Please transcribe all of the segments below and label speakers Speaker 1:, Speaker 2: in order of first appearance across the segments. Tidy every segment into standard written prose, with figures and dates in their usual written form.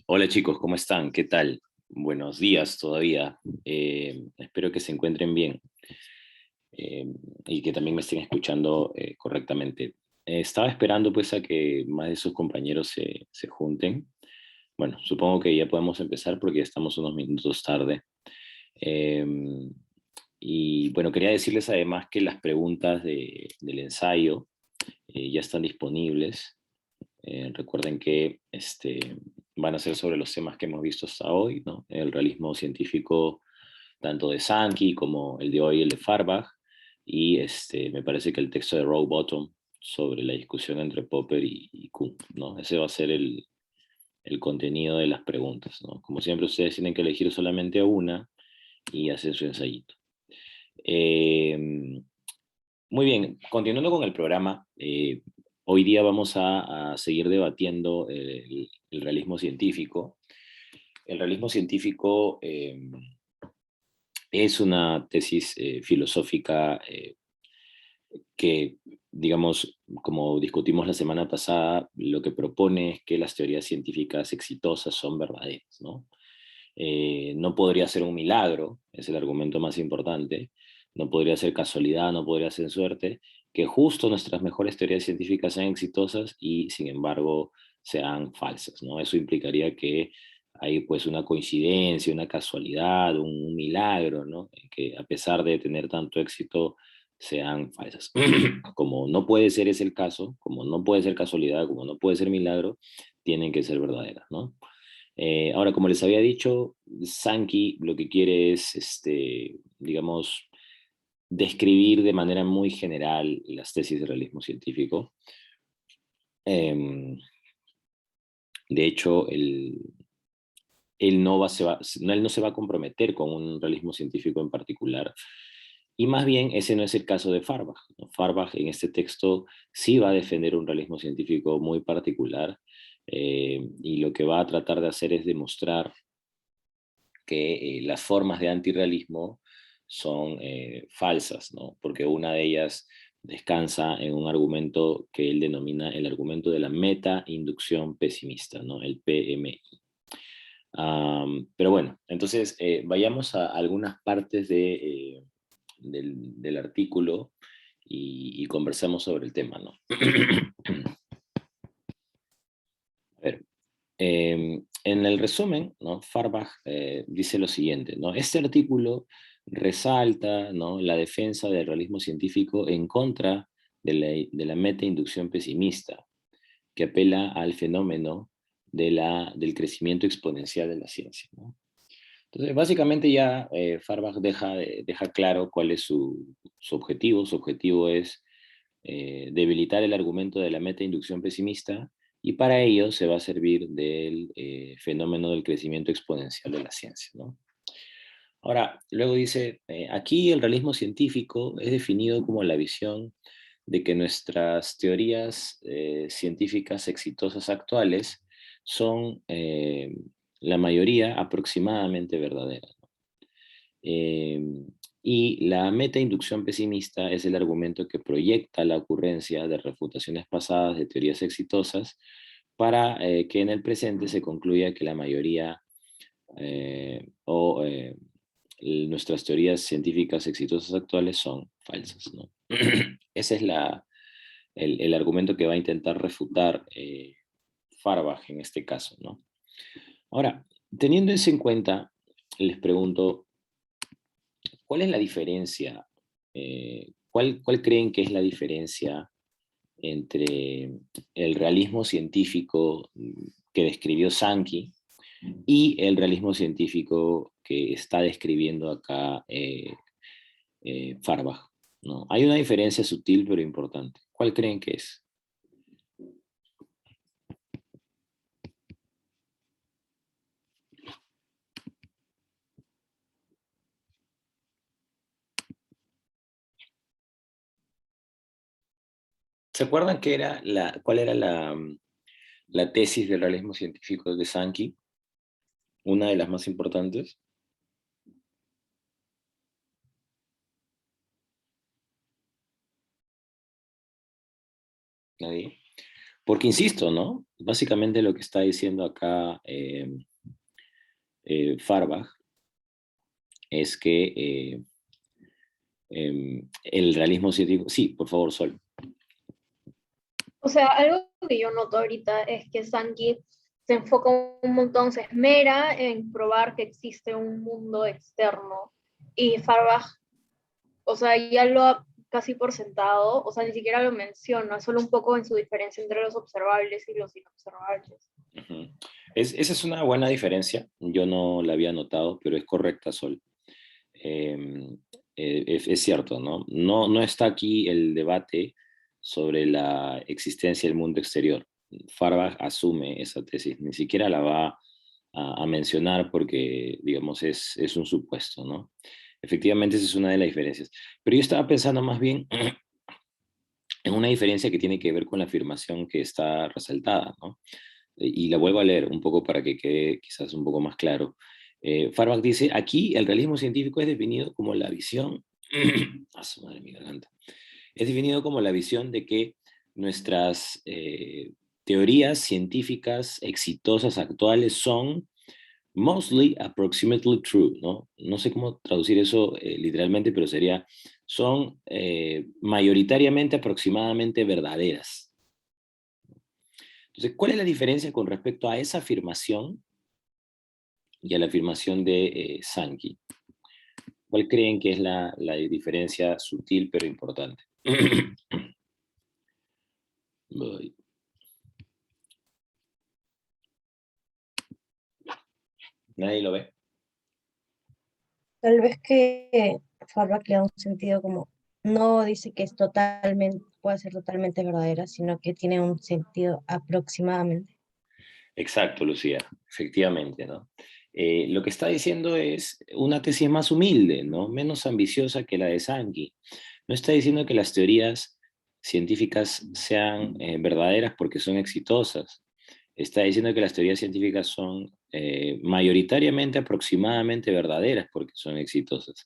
Speaker 1: Hola chicos, ¿cómo están? ¿Qué tal? Buenos días todavía. Espero que se encuentren bien eh, y que también me estén escuchando correctamente. Estaba esperando pues a que más de sus compañeros se junten. Bueno, supongo que ya podemos empezar porque ya estamos unos minutos tarde. Eh, y bueno, quería decirles además que las preguntas del ensayo ya están disponibles. Recuerden que van a ser sobre los temas que hemos visto hasta hoy, ¿no? El realismo científico tanto de Sankey como el de hoy, el de Farbach, y me parece que el texto de Rowbottom sobre la discusión entre Popper y Kuhn, ¿no? Ese va a ser el contenido de las preguntas, ¿no? Como siempre, ustedes tienen que elegir solamente una y hacer su ensayito. Eh, Muy bien, continuando con el programa, hoy día vamos a seguir debatiendo el realismo científico. El realismo científico es una tesis filosófica que, digamos, como discutimos la semana pasada, lo que propone es que las teorías científicas exitosas son verdaderas, ¿no? No podría ser un milagro, es el argumento más importante, no podría ser casualidad, no podría ser suerte, que justo nuestras mejores teorías científicas sean exitosas y sin embargo sean falsas, ¿no? Eso implicaría que hay pues una coincidencia, una casualidad, un milagro, ¿no? Que a pesar de tener tanto éxito sean falsas. Como no puede ser ese el caso, como no puede ser casualidad, como no puede ser milagro, tienen que ser verdaderas, ¿no? Ahora, como les había dicho, Sankey lo que quiere es, digamos, describir de manera muy general las tesis de realismo científico. Eh, de hecho, él no, él no se va a comprometer con un realismo científico en particular. Y más bien, ese no es el caso de Farbach, ¿no? Farbach en este texto sí va a defender un realismo científico muy particular y lo que va a tratar de hacer es demostrar que las formas de antirrealismo son falsas, ¿no? Porque una de ellas descansa en un argumento que él denomina el argumento de la meta-inducción pesimista, ¿no? El PMI. Pero bueno, entonces vayamos a algunas partes del artículo y conversamos sobre el tema, ¿no? A ver, en el resumen, ¿no? Farbach dice lo siguiente, ¿no? Este artículo resalta, ¿no? La defensa del realismo científico en contra de la meta-inducción pesimista, que apela al fenómeno del crecimiento exponencial de la ciencia, ¿no? Entonces, básicamente ya Farbach deja claro cuál es su objetivo. Su objetivo es debilitar el argumento de la meta-inducción pesimista y para ello se va a servir del fenómeno del crecimiento exponencial de la ciencia, ¿no? Ahora, luego dice, aquí el realismo científico es definido como la visión de que nuestras teorías científicas exitosas actuales son la mayoría aproximadamente verdaderas. Eh, y la meta-inducción pesimista es el argumento que proyecta la ocurrencia de refutaciones pasadas de teorías exitosas para que en el presente se concluya que la mayoría nuestras teorías científicas exitosas actuales son falsas, ¿no? Ese es el argumento que va a intentar refutar Farbach en este caso, ¿no? Ahora, teniendo eso en cuenta, les pregunto, ¿cuál es la diferencia? ¿Cuál creen que es la diferencia entre el realismo científico que describió Sankey y el realismo científico que está describiendo acá Farbach, ¿no? Hay una diferencia sutil pero importante. ¿Cuál creen que es? ¿Se acuerdan cuál era la tesis del realismo científico de Sankey? Una de las más importantes. Nadie. Porque insisto, ¿no? Básicamente lo que está diciendo acá Farbach es que el realismo científico... Sí, por favor, Sol.
Speaker 2: O sea, algo que yo noto ahorita es que Sankey se enfoca un montón, se esmera en probar que existe un mundo externo. Y Farbach, o sea, ya lo ha casi por sentado, o sea, ni siquiera lo menciona, solo un poco en su diferencia entre los observables y los inobservables.
Speaker 1: Uh-huh. Esa es una buena diferencia. Yo no la había notado, pero es correcta, Sol. Eh, es cierto, ¿no? No está aquí el debate sobre la existencia del mundo exterior. Farbach asume esa tesis, ni siquiera la va a mencionar porque, digamos, es un supuesto, ¿no? Efectivamente, esa es una de las diferencias. Pero yo estaba pensando más bien en una diferencia que tiene que ver con la afirmación que está resaltada, ¿no? Y la vuelvo a leer un poco para que quede quizás un poco más claro. Farbach dice, aquí el realismo científico es definido como la visión, a su madre mi garganta, es definido como la visión de que nuestras teorías científicas exitosas actuales son mostly approximately true, ¿no? No sé cómo traducir eso literalmente, pero sería, son mayoritariamente aproximadamente verdaderas. Entonces, ¿cuál es la diferencia con respecto a esa afirmación y a la afirmación de Sankey? ¿Cuál creen que es la diferencia sutil pero importante? Voy. ¿Nadie lo ve?
Speaker 3: Tal vez que Farbach le da un sentido como, no dice que es totalmente, puede ser totalmente verdadera, sino que tiene un sentido aproximadamente.
Speaker 1: Exacto, Lucía, efectivamente, ¿no? Lo que está diciendo es una tesis más humilde, ¿no? Menos ambiciosa que la de Sankey. No está diciendo que las teorías científicas sean verdaderas porque son exitosas. Está diciendo que las teorías científicas son mayoritariamente, aproximadamente verdaderas porque son exitosas.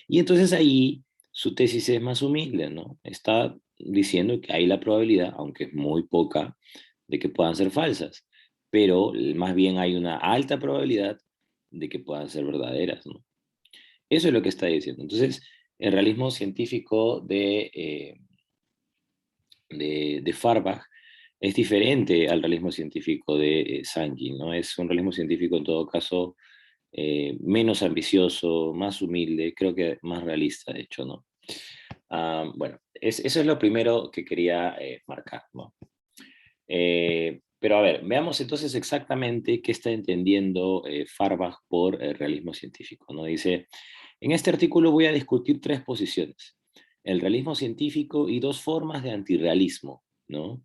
Speaker 1: Y entonces ahí su tesis es más humilde, ¿no? Está diciendo que hay la probabilidad, aunque es muy poca, de que puedan ser falsas, pero más bien hay una alta probabilidad de que puedan ser verdaderas, ¿no? Eso es lo que está diciendo. Entonces, el realismo científico de Farbach es diferente al realismo científico de Sankey, ¿no? Es un realismo científico en todo caso menos ambicioso, más humilde, creo que más realista, de hecho, ¿no? Bueno, eso es lo primero que quería marcar, ¿no? Pero a ver, veamos entonces exactamente qué está entendiendo Farbach por realismo científico, ¿no? Dice, en este artículo voy a discutir tres posiciones, el realismo científico y dos formas de antirrealismo, ¿no?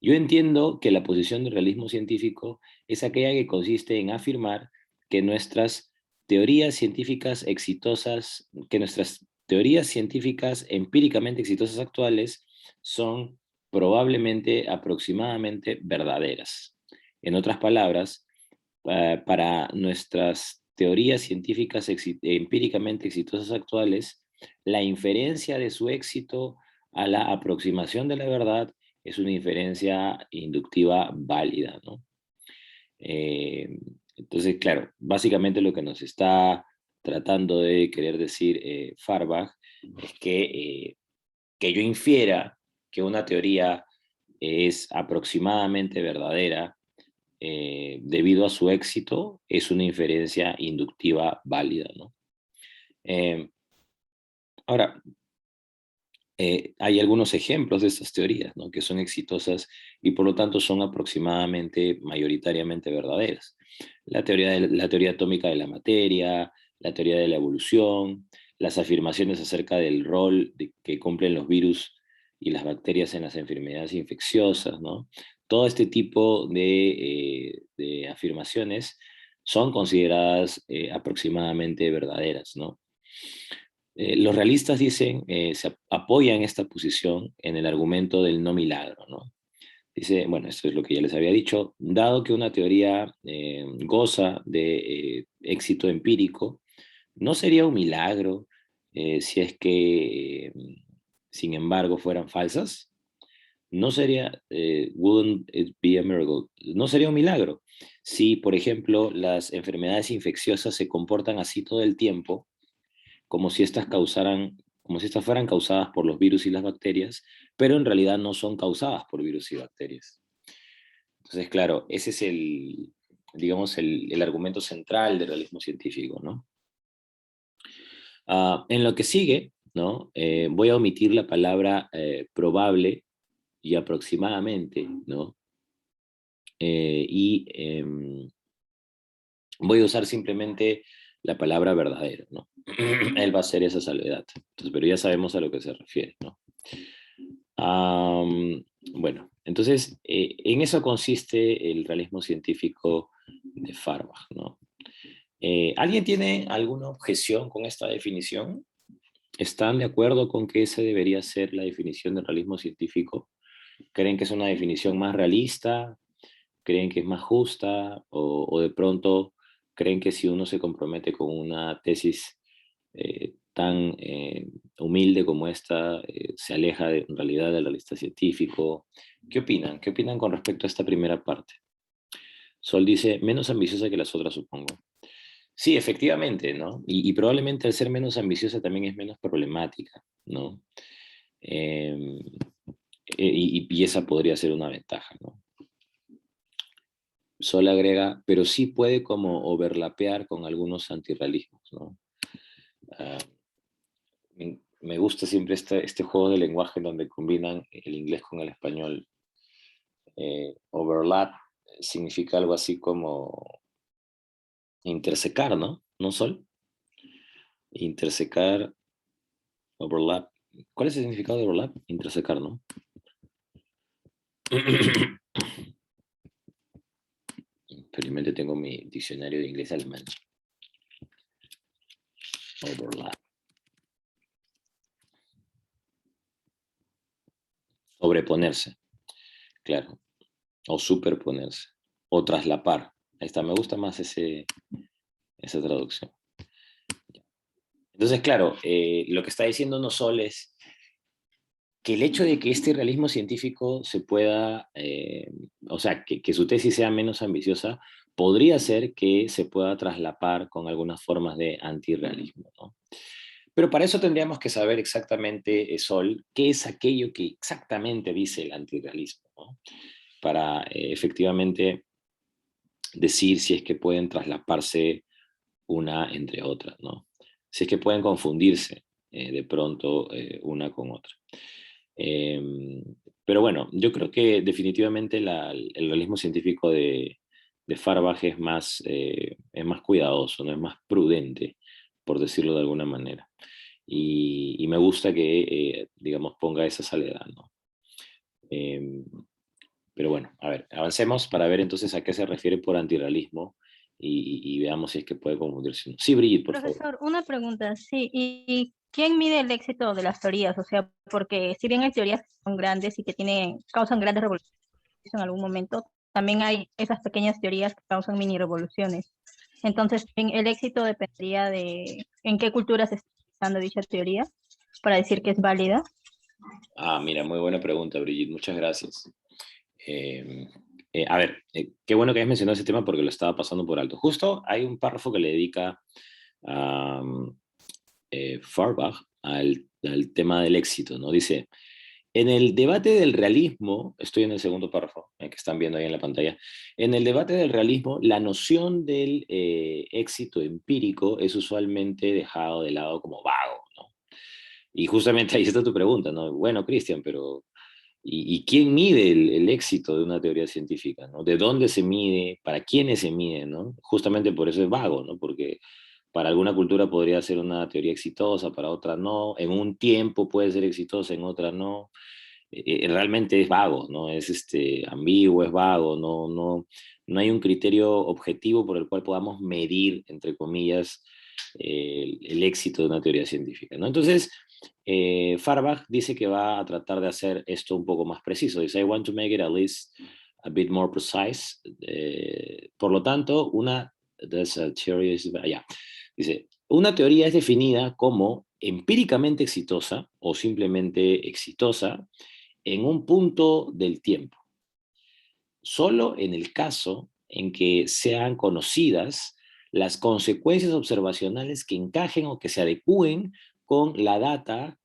Speaker 1: Yo entiendo que la posición del realismo científico es aquella que consiste en afirmar que nuestras teorías científicas exitosas, que nuestras teorías científicas empíricamente exitosas actuales son probablemente aproximadamente verdaderas. En otras palabras, para nuestras teorías científicas empíricamente exitosas actuales, la inferencia de su éxito a la aproximación de la verdad es una inferencia inductiva válida, ¿no? Entonces, claro, básicamente lo que nos está tratando de querer decir Farbach es que yo infiera que una teoría es aproximadamente verdadera debido a su éxito, es una inferencia inductiva válida, ¿no? Eh, ahora, hay algunos ejemplos de estas teorías, ¿no? Que son exitosas y por lo tanto son aproximadamente, mayoritariamente verdaderas. La teoría atómica de la materia, la teoría de la evolución, las afirmaciones acerca del rol que cumplen los virus y las bacterias en las enfermedades infecciosas, ¿no? Todo este tipo de afirmaciones son consideradas aproximadamente verdaderas, ¿no? Los realistas dicen, se apoyan esta posición en el argumento del no milagro, ¿no? Dice, bueno, esto es lo que ya les había dicho, dado que una teoría goza de éxito empírico, ¿no sería un milagro si es que, sin embargo, fueran falsas? no sería, wouldn't it be a miracle? No sería un milagro. Si, por ejemplo, las enfermedades infecciosas se comportan así todo el tiempo, como si estas causaran, como si estas fueran causadas por los virus y las bacterias, pero en realidad no son causadas por virus y bacterias. Entonces, claro, ese es el, digamos, el argumento central del realismo científico, ¿no? En lo que sigue, ¿no? Voy a omitir la palabra probable y aproximadamente, ¿no? Voy a usar simplemente la palabra verdadero, ¿no? Él va a hacer esa salvedad. Entonces, pero ya sabemos a lo que se refiere, ¿no? Bueno, entonces, en eso consiste el realismo científico de Farbach, ¿no? ¿Alguien tiene alguna objeción con esta definición? ¿Están de acuerdo con que esa debería ser la definición del realismo científico? ¿Creen que es una definición más realista? ¿Creen que es más justa? ¿O de pronto creen que si uno se compromete con una tesis tan humilde como esta, se aleja en realidad del realista científico? ¿Qué opinan? ¿Qué opinan con respecto a esta primera parte? Sol dice, menos ambiciosa que las otras, supongo. Sí, efectivamente, ¿no? Y probablemente al ser menos ambiciosa también es menos problemática, ¿no? Eh, y esa podría ser una ventaja, ¿no? Sol agrega, pero sí puede como overlapear con algunos antirrealismos, ¿no? Me gusta siempre este juego de lenguaje donde combinan el inglés con el español. Overlap significa algo así como intersecar, ¿no? ¿No, Sol? Intersecar, overlap. ¿Cuál es el significado de overlap? Intersecar, ¿no? Felizmente tengo mi diccionario de inglés-alemán. Overlap. Sobreponerse, claro. O superponerse. O traslapar. Ahí está, me gusta más esa traducción. Entonces, claro, lo que está diciendo Nosol es que el hecho de que este realismo científico se pueda, o sea, que su tesis sea menos ambiciosa, podría ser que se pueda traslapar con algunas formas de antirrealismo, ¿no? Pero para eso tendríamos que saber exactamente, Sol, qué es aquello que exactamente dice el antirrealismo, ¿no? Para efectivamente decir si es que pueden traslaparse una entre otras, ¿no? Si es que pueden confundirse de pronto una con otra. Pero bueno, yo creo que definitivamente el realismo científico de Farbach es más cuidadoso, ¿no? Es más prudente, por decirlo de alguna manera. Y me gusta que, digamos, ponga esa salvedad, ¿no? Pero bueno, a ver, avancemos para ver entonces a qué se refiere por antirrealismo y veamos si es que puede confundirse. Sí, Brigitte, por favor.
Speaker 4: Profesor, una pregunta, sí, ¿y quién mide el éxito de las teorías? O sea, porque si bien hay teorías que son grandes y que causan grandes revoluciones en algún momento, también hay esas pequeñas teorías que causan mini revoluciones. Entonces, el éxito dependería de en qué cultura se está utilizando dicha teoría para decir que es válida.
Speaker 1: Mira, muy buena pregunta, Brigitte, muchas gracias. A ver, qué bueno que hayas mencionado ese tema porque lo estaba pasando por alto. Justo hay un párrafo que le dedica a Farbach al tema del éxito, ¿no? Dice, en el debate del realismo, estoy en el segundo párrafo, que están viendo ahí en la pantalla, en el debate del realismo, la noción del éxito empírico es usualmente dejado de lado como vago, ¿no? Y justamente ahí está tu pregunta, ¿no? Bueno, Cristian, pero ¿y quién mide el éxito de una teoría científica, ¿no? ¿De dónde se mide? ¿Para quiénes se mide, ¿no? Justamente por eso es vago, ¿no? Porque para alguna cultura podría ser una teoría exitosa, para otra no. En un tiempo puede ser exitosa, en otra no. Realmente es vago, ¿no? Es ambiguo, es vago, no hay un criterio objetivo por el cual podamos medir, entre comillas, el éxito de una teoría científica, ¿no? Entonces, Farbach dice que va a tratar de hacer esto un poco más preciso. Dice, I want to make it at least a bit more precise. Por lo tanto, dice, una teoría es definida como empíricamente exitosa o simplemente exitosa en un punto del tiempo. Solo en el caso en que sean conocidas las consecuencias observacionales que encajen o que se adecúen con la data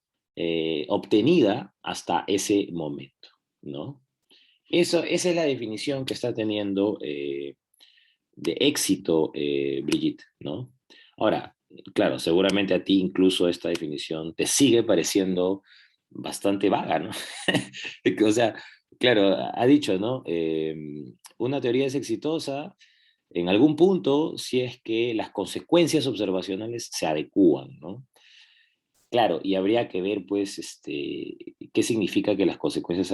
Speaker 1: obtenida hasta ese momento, ¿no? Esa es la definición que está teniendo de éxito Brigitte, ¿no? Ahora, claro, seguramente a ti incluso esta definición te sigue pareciendo bastante vaga, ¿no? O sea, claro, ha dicho, ¿no? Una teoría es exitosa en algún punto si es que las consecuencias observacionales se adecúan, ¿no? Claro, y habría que ver, pues, qué significa que las consecuencias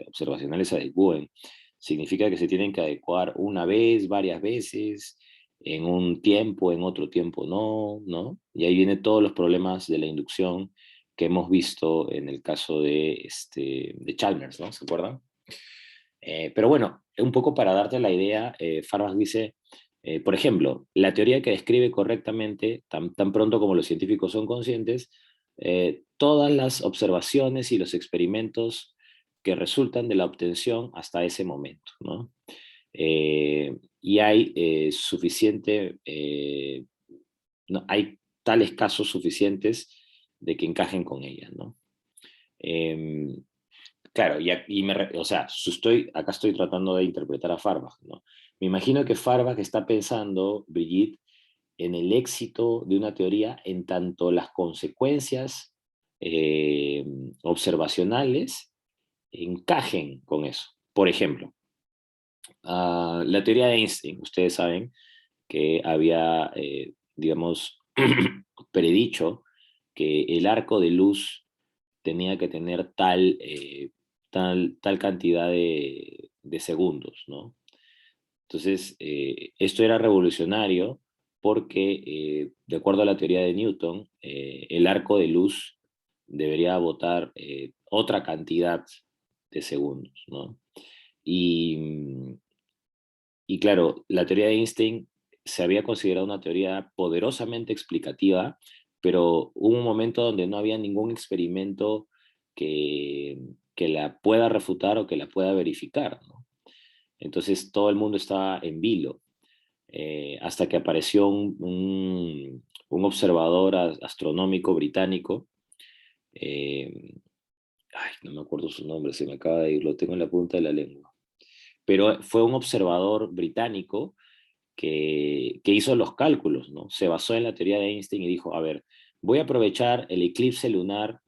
Speaker 1: observacionales se adecúen. Significa que se tienen que adecuar una vez, varias veces, en un tiempo, en otro tiempo no, ¿no? Y ahí vienen todos los problemas de la inducción que hemos visto en el caso de Chalmers, ¿no? ¿Se acuerdan? Pero bueno, un poco para darte la idea, Farbach dice, por ejemplo, la teoría que describe correctamente, tan pronto como los científicos son conscientes, todas las observaciones y los experimentos que resultan de la obtención hasta ese momento, ¿no? Y hay no, hay tales casos suficientes de que encajen con ellas, ¿no? Claro, o sea, acá estoy tratando de interpretar a Farbach, ¿no? Me imagino que Farbach está pensando, Brigitte, en el éxito de una teoría en tanto las consecuencias observacionales encajen con eso. Por ejemplo, la teoría de Einstein, ustedes saben que había, digamos, predicho que el arco de luz tenía que tener tal cantidad de segundos, ¿no? Entonces, esto era revolucionario porque, de acuerdo a la teoría de Newton, el arco de luz debería botar otra cantidad de segundos, ¿no? Y, y claro, la teoría de Einstein se había considerado una teoría poderosamente explicativa, pero hubo un momento donde no había ningún experimento que, que la pueda refutar o que la pueda verificar, ¿no? Entonces todo el mundo estaba en vilo, hasta que apareció un observador astronómico británico, no me acuerdo su nombre, se me acaba de ir, lo tengo en la punta de la lengua, pero fue un observador británico que hizo los cálculos, ¿no? Se basó en la teoría de Einstein y dijo, a ver, voy a aprovechar el eclipse lunar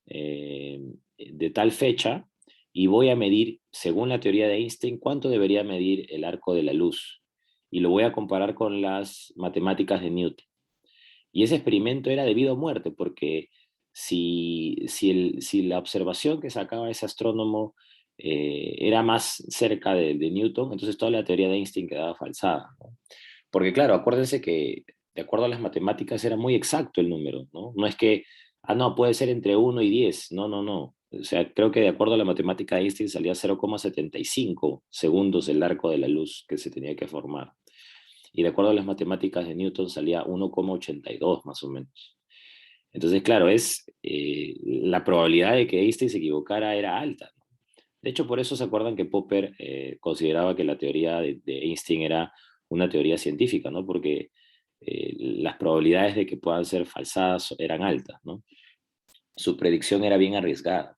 Speaker 1: de tal fecha y voy a medir, según la teoría de Einstein, cuánto debería medir el arco de la luz. Y lo voy a comparar con las matemáticas de Newton. Y ese experimento era debido a muerte, porque si la observación que sacaba ese astrónomo era más cerca de Newton, entonces toda la teoría de Einstein quedaba falsada, ¿no? Porque claro, acuérdense que de acuerdo a las matemáticas era muy exacto el número, ¿no? No es que, no, puede ser entre 1 y 10, no, no, no. O sea, creo que de acuerdo a la matemática de Einstein salía 0,75 segundos el arco de la luz que se tenía que formar. Y de acuerdo a las matemáticas de Newton salía 1,82 más o menos. Entonces, claro, la probabilidad de que Einstein se equivocara era alta, ¿no? De hecho, por eso se acuerdan que Popper consideraba que la teoría de Einstein era una teoría científica, ¿no? Porque las probabilidades de que puedan ser falsadas eran altas, ¿no? Su predicción era bien arriesgada.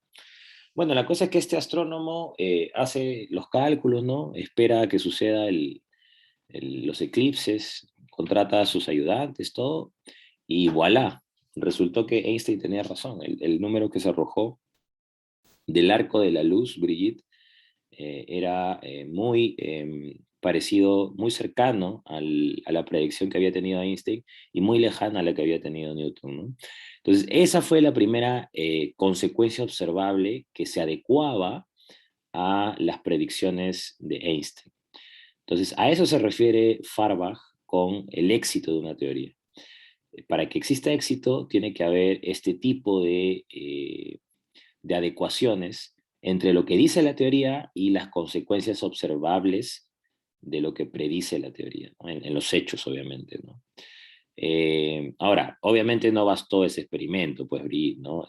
Speaker 1: Bueno, la cosa es que este astrónomo hace los cálculos, ¿no? Espera a que suceda los eclipses, contrata a sus ayudantes, todo, y voilà, resultó que Einstein tenía razón. El número que se arrojó del arco de la luz, Brigitte, era muy parecido, muy cercano a la predicción que había tenido Einstein y muy lejana a la que había tenido Newton, ¿no? Entonces, esa fue la primera consecuencia observable que se adecuaba a las predicciones de Einstein. Entonces, a eso se refiere Farbach con el éxito de una teoría. Para que exista éxito, tiene que haber este tipo de adecuaciones entre lo que dice la teoría y las consecuencias observables de lo que predice la teoría, ¿no? En los hechos, obviamente, ¿no? Ahora, obviamente no bastó ese experimento, pues, Brigitte, ¿no?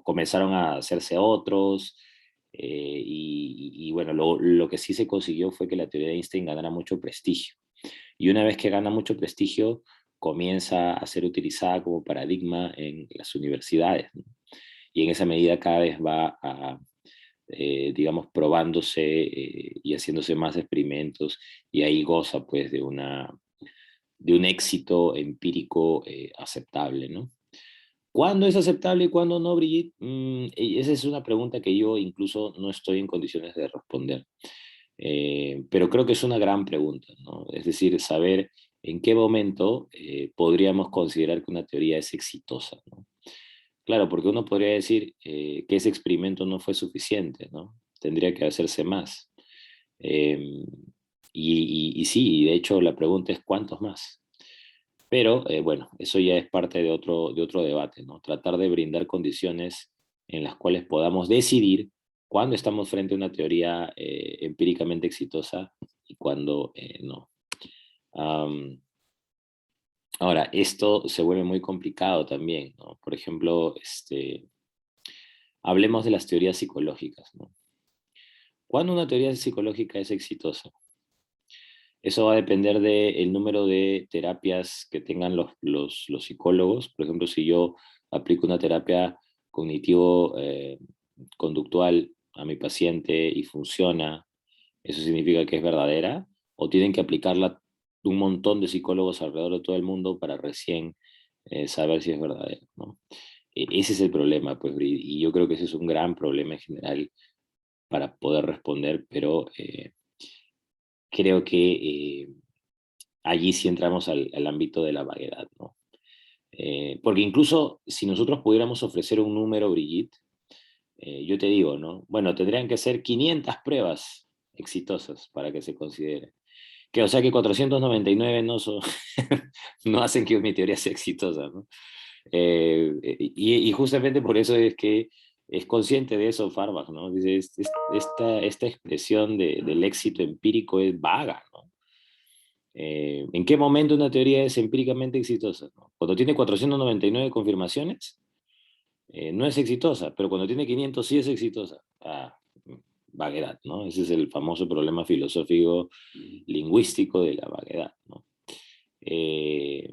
Speaker 1: Comenzaron a hacerse otros, y bueno, lo que sí se consiguió fue que la teoría de Einstein ganara mucho prestigio. Y una vez que gana mucho prestigio, comienza a ser utilizada como paradigma en las universidades, ¿no? Y en esa medida cada vez va a, digamos, probándose y haciéndose más experimentos, y ahí goza, pues, de un éxito empírico aceptable, ¿no? ¿Cuándo es aceptable y cuándo no, Brigitte? Esa es una pregunta que yo incluso no estoy en condiciones de responder. Pero creo que es una gran pregunta, ¿no? Es decir, saber en qué momento podríamos considerar que una teoría es exitosa, ¿no? Claro, porque uno podría decir que ese experimento no fue suficiente, ¿no? Tendría que hacerse más. Eh, y sí, de hecho la pregunta es ¿cuántos más? Pero bueno, eso ya es parte de otro debate, ¿no? Tratar de brindar condiciones en las cuales podamos decidir cuándo estamos frente a una teoría empíricamente exitosa y cuándo no. Am, Ahora, esto se vuelve muy complicado también, ¿no? Por ejemplo, hablemos de las teorías psicológicas, ¿no? ¿Cuándo una teoría psicológica es exitosa? Eso va a depender del número de terapias que tengan los psicólogos. Por ejemplo, si yo aplico una terapia cognitivo-conductual a mi paciente y funciona, ¿eso significa que es verdadera? ¿O tienen que aplicarla un montón de psicólogos alrededor de todo el mundo para recién saber si es verdadera, ¿no? Ese es el problema, pues, y yo creo que ese es un gran problema en general para poder responder, pero creo que allí sí entramos al ámbito de la vaguedad, ¿no? Porque incluso si nosotros pudiéramos ofrecer un número, Brigitte, yo te digo, ¿no? Bueno, tendrían que ser 500 pruebas exitosas para que se considere. Que, o sea que 499 no, no hacen que mi teoría sea exitosa, ¿no? Y justamente por eso es que es consciente de eso Farbach, ¿no? Dice, esta expresión del éxito empírico es vaga, ¿no? ¿En qué momento una teoría es empíricamente exitosa, ¿no? Cuando tiene 499 confirmaciones, no es exitosa, pero cuando tiene 500 sí es exitosa. Vaguedad, ¿no? Ese es el famoso problema filosófico lingüístico de la vaguedad, ¿no? Eh,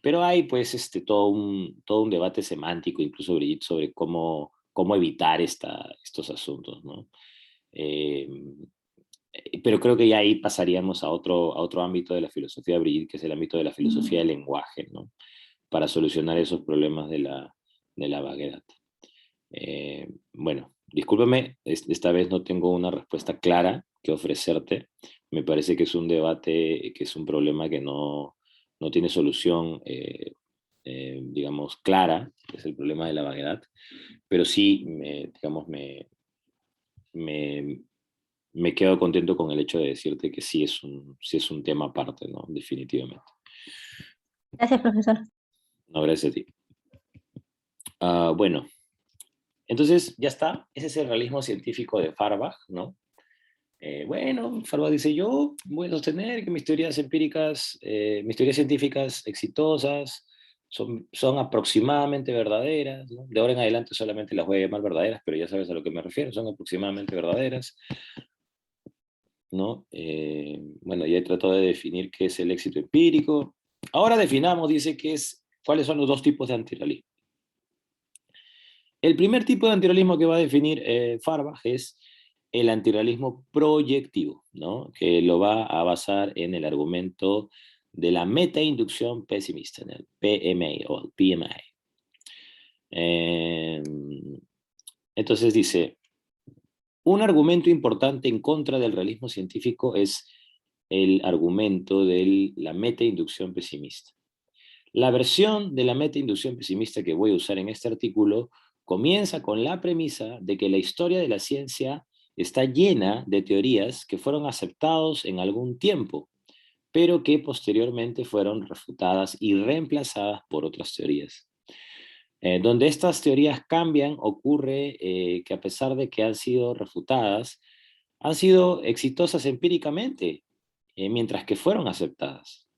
Speaker 1: pero hay pues todo un debate semántico, incluso Brigitte, sobre cómo evitar estos asuntos, ¿no? Eh, pero creo que ya ahí pasaríamos a otro ámbito de la filosofía, Brigitte, que es el ámbito de la filosofía del lenguaje, ¿no? Para solucionar esos problemas de la vaguedad. Bueno, discúlpame, esta vez no tengo una respuesta clara que ofrecerte. Me parece que es un debate, que es un problema que no tiene solución, digamos, clara, que es el problema de la vaguedad, pero sí, digamos, me, me quedo contento con el hecho de decirte que sí es un tema aparte, ¿no? Definitivamente.
Speaker 4: Gracias, profesor.
Speaker 1: No, gracias a ti. Bueno, entonces ya está. Ese es el realismo científico de Farbach, ¿no? Bueno, Farbach dice, yo voy a sostener que mis teorías empíricas, mis teorías científicas exitosas son aproximadamente verdaderas, ¿no? De ahora en adelante solamente las voy a llamar verdaderas, pero ya sabes a lo que me refiero, son aproximadamente verdaderas, ¿no? Bueno, ya he tratado de definir qué es el éxito empírico. Ahora definamos, dice, cuáles son los dos tipos de antirrealismo. El primer tipo de antirrealismo que va a definir Farbach es el antirrealismo proyectivo, ¿no? Que lo va a basar en el argumento de la metainducción pesimista, en el PMI o el PMI. Entonces dice, un argumento importante en contra del realismo científico es el argumento de la metainducción pesimista. La versión de la metainducción pesimista que voy a usar en este artículo comienza con la premisa de que la historia de la ciencia está llena de teorías que fueron aceptadas en algún tiempo, pero que posteriormente fueron refutadas y reemplazadas por otras teorías. Donde estas teorías cambian, ocurre que a pesar de que han sido refutadas, han sido exitosas empíricamente, mientras que fueron aceptadas.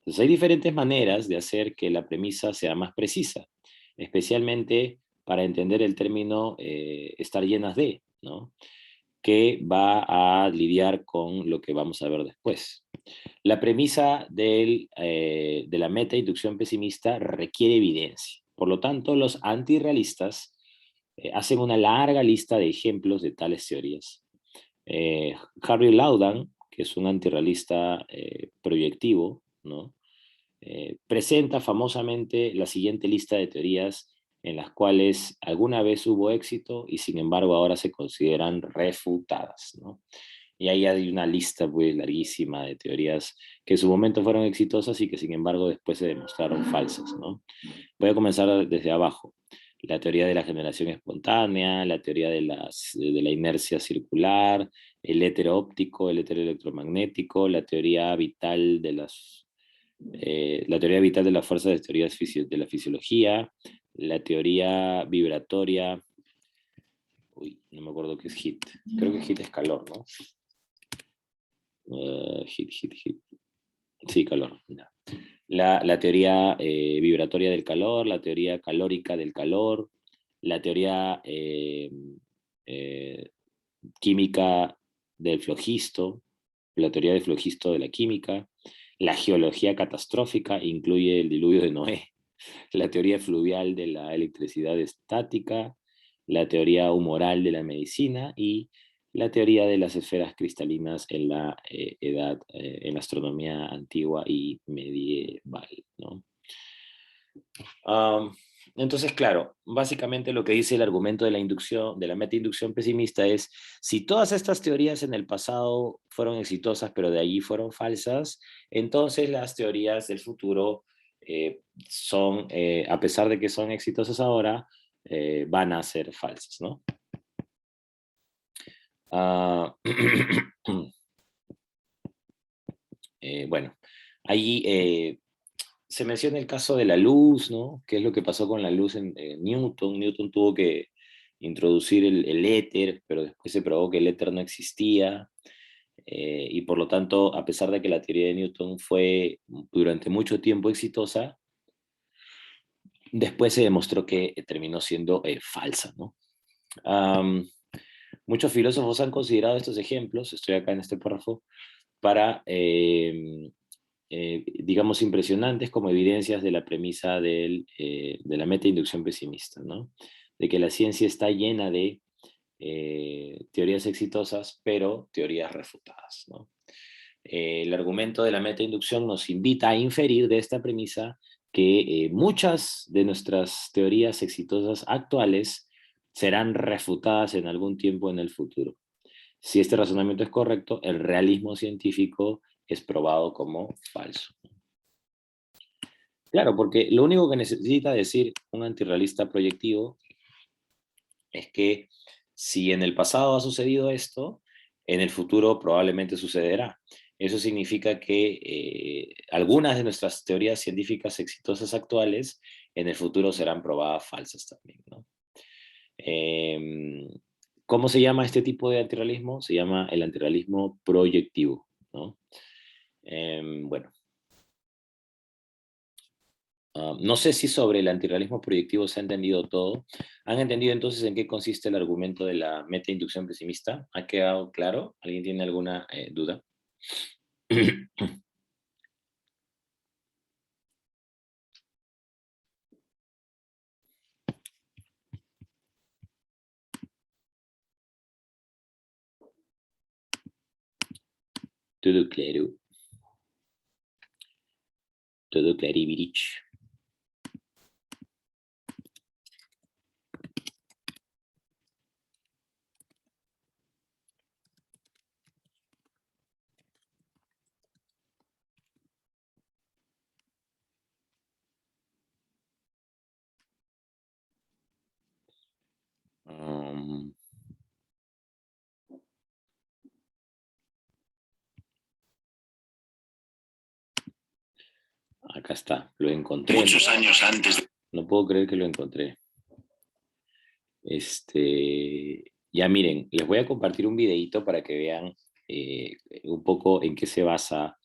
Speaker 1: Entonces hay diferentes maneras de hacer que la premisa sea más precisa, especialmente para entender el término estar llenas de, ¿no? Que va a lidiar con lo que vamos a ver después. La premisa de la meta-inducción pesimista requiere evidencia. Por lo tanto, los antirrealistas hacen una larga lista de ejemplos de tales teorías. Harry Laudan, que es un antirrealista proyectivo, ¿no? Presenta famosamente la siguiente lista de teorías en las cuales alguna vez hubo éxito y sin embargo ahora se consideran refutadas, ¿no? Y ahí hay una lista pues larguísima de teorías que en su momento fueron exitosas y que sin embargo después se demostraron falsas, ¿no? Voy a comenzar desde abajo. La teoría de la generación espontánea, la teoría de la inercia circular, el éter óptico, el éter electromagnético, la teoría vital de las fuerzas de teorías de la fisiología, la teoría vibratoria, no me acuerdo qué es HIT, creo que HIT es calor, ¿no? HIT. Sí, calor. No. La teoría vibratoria del calor, la teoría calórica del calor, la teoría química del flogisto, la teoría del flogisto de la química, la geología catastrófica, incluye el diluvio de Noé, la teoría fluvial de la electricidad estática, la teoría humoral de la medicina y la teoría de las esferas cristalinas en la en la astronomía antigua y medieval, ¿no? Entonces, claro, básicamente lo que dice el argumento de la inducción, de la meta-inducción pesimista es, si todas estas teorías en el pasado fueron exitosas, pero de allí fueron falsas, entonces las teorías del futuro son, a pesar de que son exitosas ahora, van a ser falsas, ¿no? Bueno, ahí se menciona el caso de la luz, ¿no? ¿Qué es lo que pasó con la luz en Newton? Newton tuvo que introducir el éter, pero después se probó que el éter no existía, y por lo tanto, a pesar de que la teoría de Newton fue durante mucho tiempo exitosa, después se demostró que terminó siendo falsa, ¿no? Muchos filósofos han considerado estos ejemplos, estoy acá en este párrafo, para digamos, impresionantes como evidencias de la premisa de la meta-inducción pesimista, ¿no? De que la ciencia está llena de teorías exitosas, pero teorías refutadas, ¿no? El argumento de la meta-inducción nos invita a inferir de esta premisa que muchas de nuestras teorías exitosas actuales serán refutadas en algún tiempo en el futuro. Si este razonamiento es correcto, el realismo científico es probado como falso. Claro, porque lo único que necesita decir un antirrealista proyectivo es que si en el pasado ha sucedido esto, en el futuro probablemente sucederá. Eso significa que algunas de nuestras teorías científicas exitosas actuales en el futuro serán probadas falsas también, ¿no? ¿Cómo se llama este tipo de antirrealismo? Se llama el antirrealismo proyectivo, ¿no? Bueno. No sé si sobre el antirrealismo proyectivo se ha entendido todo. ¿Han entendido entonces en qué consiste el argumento de la meta-inducción pesimista? ¿Ha quedado claro? ¿Alguien tiene alguna duda? Todo claro. Todo claribirich. Acá está, lo encontré.
Speaker 5: Muchos años antes.
Speaker 1: No puedo creer que lo encontré. Ya miren, les voy a compartir un videito para que vean un poco en qué se basa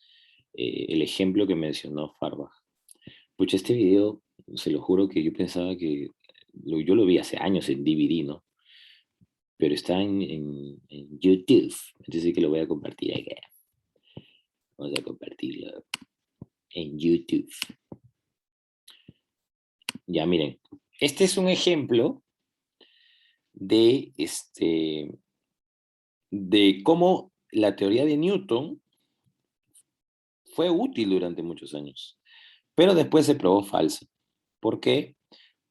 Speaker 1: el ejemplo que mencionó Farbach. Pucha, este video, se lo juro que yo pensaba que, yo lo vi hace años en DVD, ¿no? Pero está en YouTube, entonces que lo voy a compartir acá. Vamos a compartirlo en YouTube. Ya, miren, este es un ejemplo de, de cómo la teoría de Newton fue útil durante muchos años, pero después se probó falsa. ¿Por qué?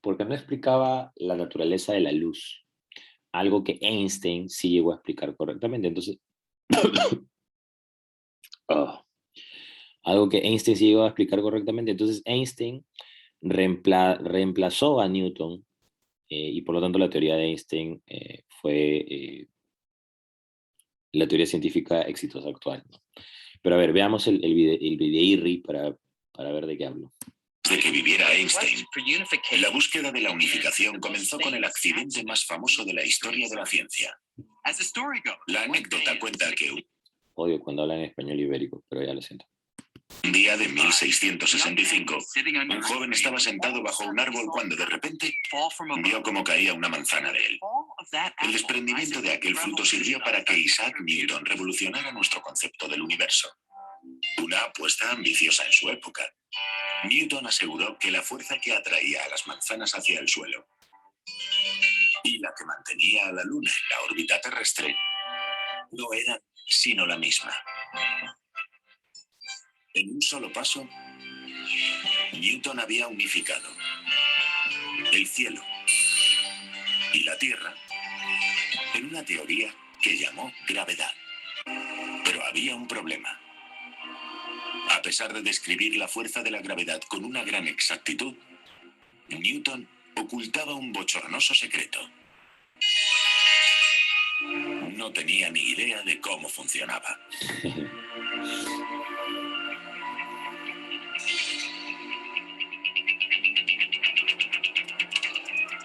Speaker 1: Porque no explicaba la naturaleza de la luz, algo que Einstein sí llegó a explicar correctamente. Entonces, algo que Einstein sí llegó a explicar correctamente. Entonces, Einstein reemplazó a Newton y por lo tanto la teoría de Einstein fue la teoría científica exitosa actual, ¿no? Pero a ver, veamos el videirri para ver de qué hablo.
Speaker 5: De que viviera Einstein, la búsqueda de la unificación comenzó con el accidente más famoso de la historia de la ciencia. La anécdota cuenta que
Speaker 1: Odio cuando hablan en español ibérico, pero ya lo siento.
Speaker 5: un día de 1665, un joven estaba sentado bajo un árbol cuando de repente vio cómo caía una manzana de él. El desprendimiento de aquel fruto sirvió para que Isaac Newton revolucionara nuestro concepto del universo. Una apuesta ambiciosa en su época. Newton aseguró que la fuerza que atraía a las manzanas hacia el suelo y la que mantenía a la Luna en la órbita terrestre no eran sino la misma. En un solo paso, Newton había unificado el cielo y la Tierra en una teoría que llamó gravedad. Pero había un problema. A pesar de describir la fuerza de la gravedad con una gran exactitud, Newton ocultaba un bochornoso secreto. No tenía ni idea de cómo funcionaba.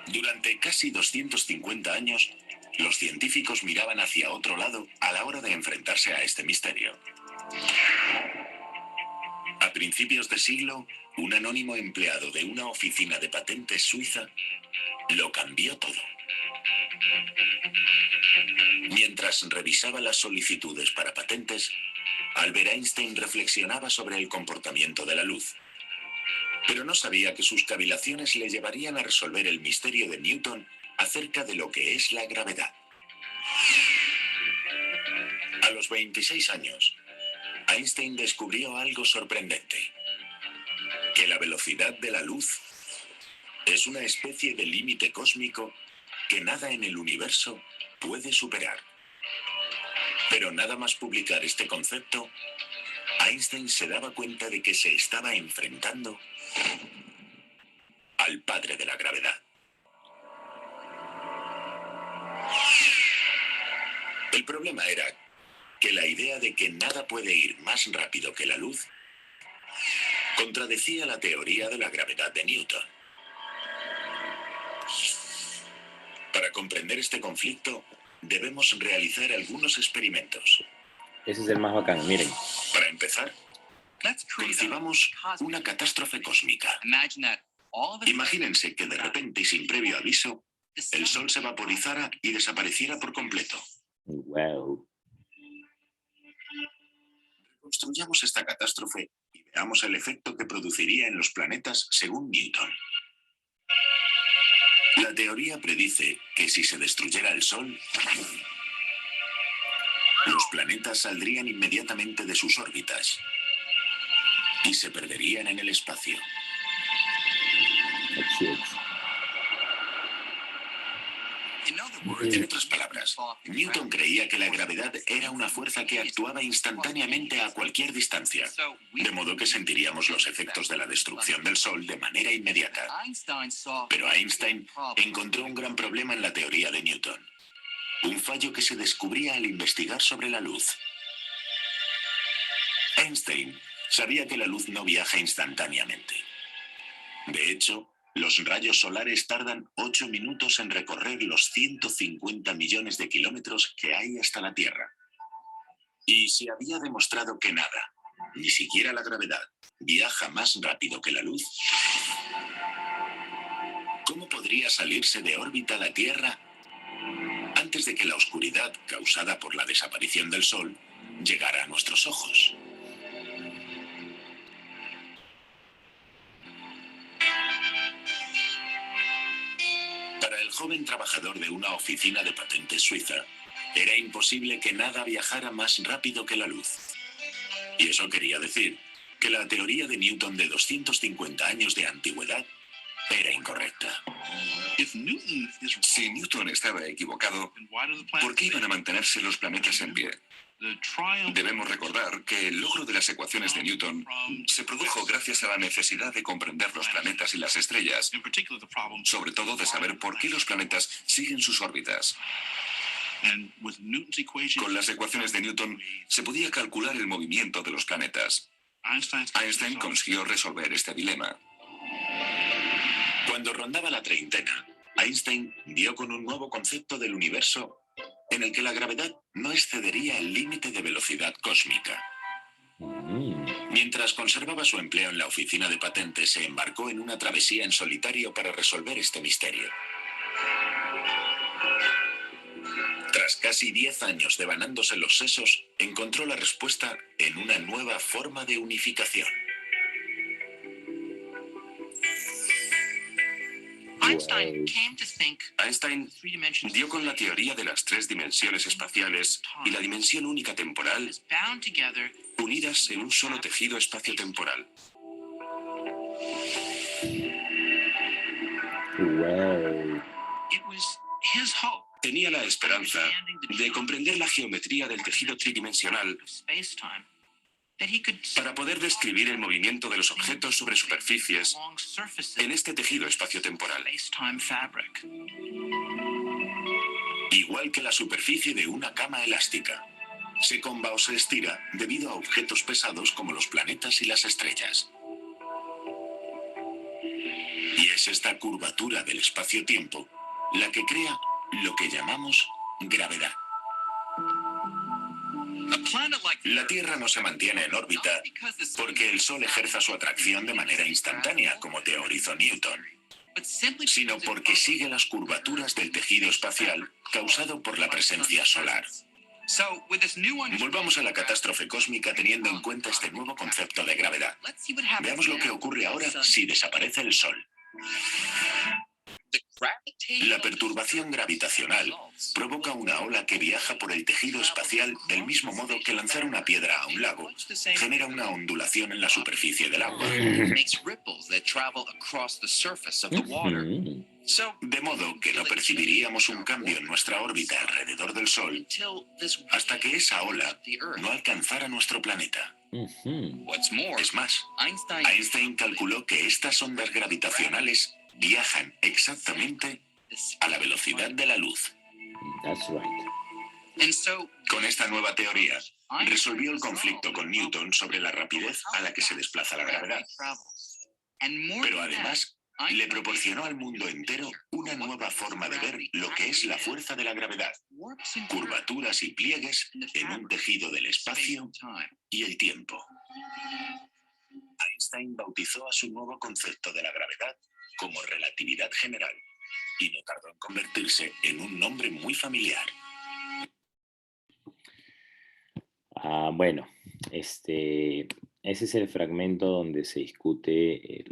Speaker 5: Durante casi 250 años, los científicos miraban hacia otro lado a la hora de enfrentarse a este misterio. A principios de siglo, un anónimo empleado de una oficina de patentes suiza lo cambió todo. Mientras revisaba las solicitudes para patentes, Albert Einstein reflexionaba sobre el comportamiento de la luz. Pero no sabía que sus cavilaciones le llevarían a resolver el misterio de Newton acerca de lo que es la gravedad. A los 26 años, Einstein descubrió algo sorprendente: que la velocidad de la luz es una especie de límite cósmico que nada en el universo puede superar. Pero nada más publicar este concepto, Einstein se daba cuenta de que se estaba enfrentando al padre de la gravedad. El problema era que la idea de que nada puede ir más rápido que la luz contradecía la teoría de la gravedad de Newton. Para comprender este conflicto, debemos realizar algunos experimentos.
Speaker 1: Ese es el más bacán, miren.
Speaker 5: Para empezar, concibamos una catástrofe cósmica. Imagínense que de repente y sin previo aviso, el Sol se vaporizara y desapareciera por completo.
Speaker 1: Wow.
Speaker 5: Construyamos esta catástrofe y veamos el efecto que produciría en los planetas según Newton. La teoría predice que si se destruyera el Sol, los planetas saldrían inmediatamente de sus órbitas y se perderían en el espacio. En otras palabras, Newton creía que la gravedad era una fuerza que actuaba instantáneamente a cualquier distancia, de modo que sentiríamos los efectos de la destrucción del Sol de manera inmediata. Pero Einstein encontró un gran problema en la teoría de Newton, un fallo que se descubría al investigar sobre la luz. Einstein sabía que la luz no viaja instantáneamente. De hecho, los rayos solares tardan 8 minutos en recorrer los 150 millones de kilómetros que hay hasta la Tierra. Y se había demostrado que nada, ni siquiera la gravedad, viaja más rápido que la luz, ¿cómo podría salirse de órbita la Tierra antes de que la oscuridad causada por la desaparición del Sol llegara a nuestros ojos? Para el joven trabajador de una oficina de patentes suiza, era imposible que nada viajara más rápido que la luz. Y eso quería decir que la teoría de Newton de 250 años de antigüedad era incorrecta. Si Newton estaba equivocado, ¿por qué iban a mantenerse los planetas en pie? Debemos recordar que el logro de las ecuaciones de Newton se produjo gracias a la necesidad de comprender los planetas y las estrellas, sobre todo de saber por qué los planetas siguen sus órbitas. Con las ecuaciones de Newton se podía calcular el movimiento de los planetas. Einstein consiguió resolver este dilema. Cuando rondaba la treintena, Einstein dio con un nuevo concepto del universo en el que la gravedad no excedería el límite de velocidad cósmica. Mientras conservaba su empleo en la oficina de patentes, se embarcó en una travesía en solitario para resolver este misterio. Tras casi 10 años devanándose los sesos, encontró la respuesta en una nueva forma de unificación. Einstein dio con la teoría de las 3 dimensiones espaciales y la dimensión única temporal unidas en un solo tejido espaciotemporal. Tenía la esperanza de comprender la geometría del tejido tridimensional para poder describir el movimiento de los objetos sobre superficies en este tejido espaciotemporal. Igual que la superficie de una cama elástica, se comba o se estira debido a objetos pesados como los planetas y las estrellas. Y es esta curvatura del espacio-tiempo la que crea lo que llamamos gravedad. La Tierra no se mantiene en órbita porque el Sol ejerza su atracción de manera instantánea, como teorizó Newton, sino porque sigue las curvaturas del tejido espacial causado por la presencia solar. Volvamos a la catástrofe cósmica teniendo en cuenta este nuevo concepto de gravedad. Veamos lo que ocurre ahora si desaparece el Sol. La perturbación gravitacional provoca una ola que viaja por el tejido espacial del mismo modo que lanzar una piedra a un lago genera una ondulación en la superficie del agua. De modo que no percibiríamos un cambio en nuestra órbita alrededor del Sol hasta que esa ola no alcanzara nuestro planeta. Es más, Einstein calculó que estas ondas gravitacionales viajan exactamente a la velocidad de la luz.
Speaker 1: That's right.
Speaker 5: Con esta nueva teoría, resolvió el conflicto con Newton sobre la rapidez a la que se desplaza la gravedad. Pero además, le proporcionó al mundo entero una nueva forma de ver lo que es la fuerza de la gravedad, curvaturas y pliegues en un tejido del espacio y el tiempo. Einstein bautizó a su nuevo concepto de la gravedad como relatividad general, y no tardó en convertirse en un nombre muy familiar.
Speaker 1: Bueno, ese es el fragmento donde se discute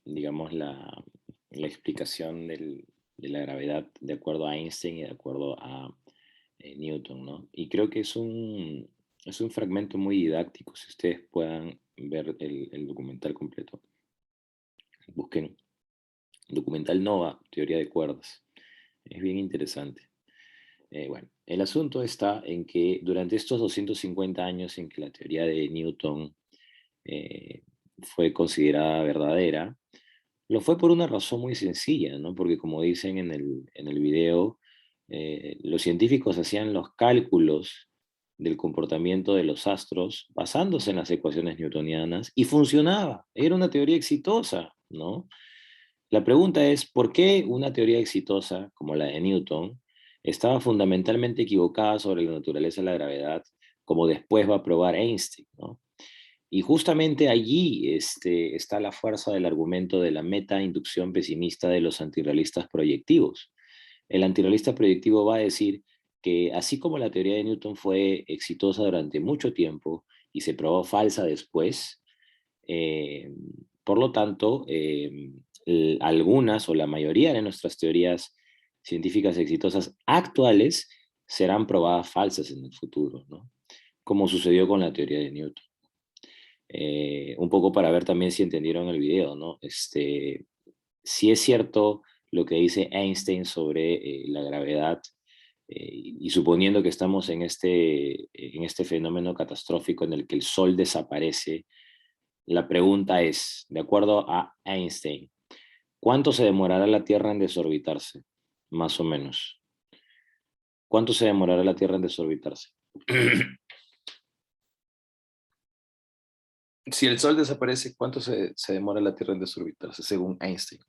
Speaker 1: digamos, la explicación de la gravedad de acuerdo a Einstein y de acuerdo a Newton, ¿no? Y creo que es un fragmento muy didáctico. Si ustedes puedan ver el documental completo, busquen documental NOVA, teoría de cuerdas. Es bien interesante. Bueno, el asunto está en que durante estos 250 años en que la teoría de Newton fue considerada verdadera, lo fue por una razón muy sencilla, ¿no? Porque como dicen en el video, los científicos hacían los cálculos del comportamiento de los astros basándose en las ecuaciones newtonianas y funcionaba, era una teoría exitosa, ¿no? La pregunta es, ¿por qué una teoría exitosa como la de Newton estaba fundamentalmente equivocada sobre la naturaleza de la gravedad, como después va a probar Einstein, ¿no? Y justamente allí está la fuerza del argumento de la meta-inducción pesimista de los antirrealistas proyectivos. El antirrealista proyectivo va a decir que así como la teoría de Newton fue exitosa durante mucho tiempo y se probó falsa después, por lo tanto, algunas o la mayoría de nuestras teorías científicas exitosas actuales serán probadas falsas en el futuro, ¿no? Como sucedió con la teoría de Newton. Un poco para ver también si entendieron el video, ¿no? Si es cierto lo que dice Einstein sobre la gravedad, y suponiendo que estamos en este fenómeno catastrófico en el que el Sol desaparece, la pregunta es, de acuerdo a Einstein, ¿cuánto se demorará la Tierra en desorbitarse? Más o menos. ¿Cuánto se demorará la Tierra en desorbitarse? Si el Sol desaparece, ¿cuánto se demora la Tierra en desorbitarse, según Einstein?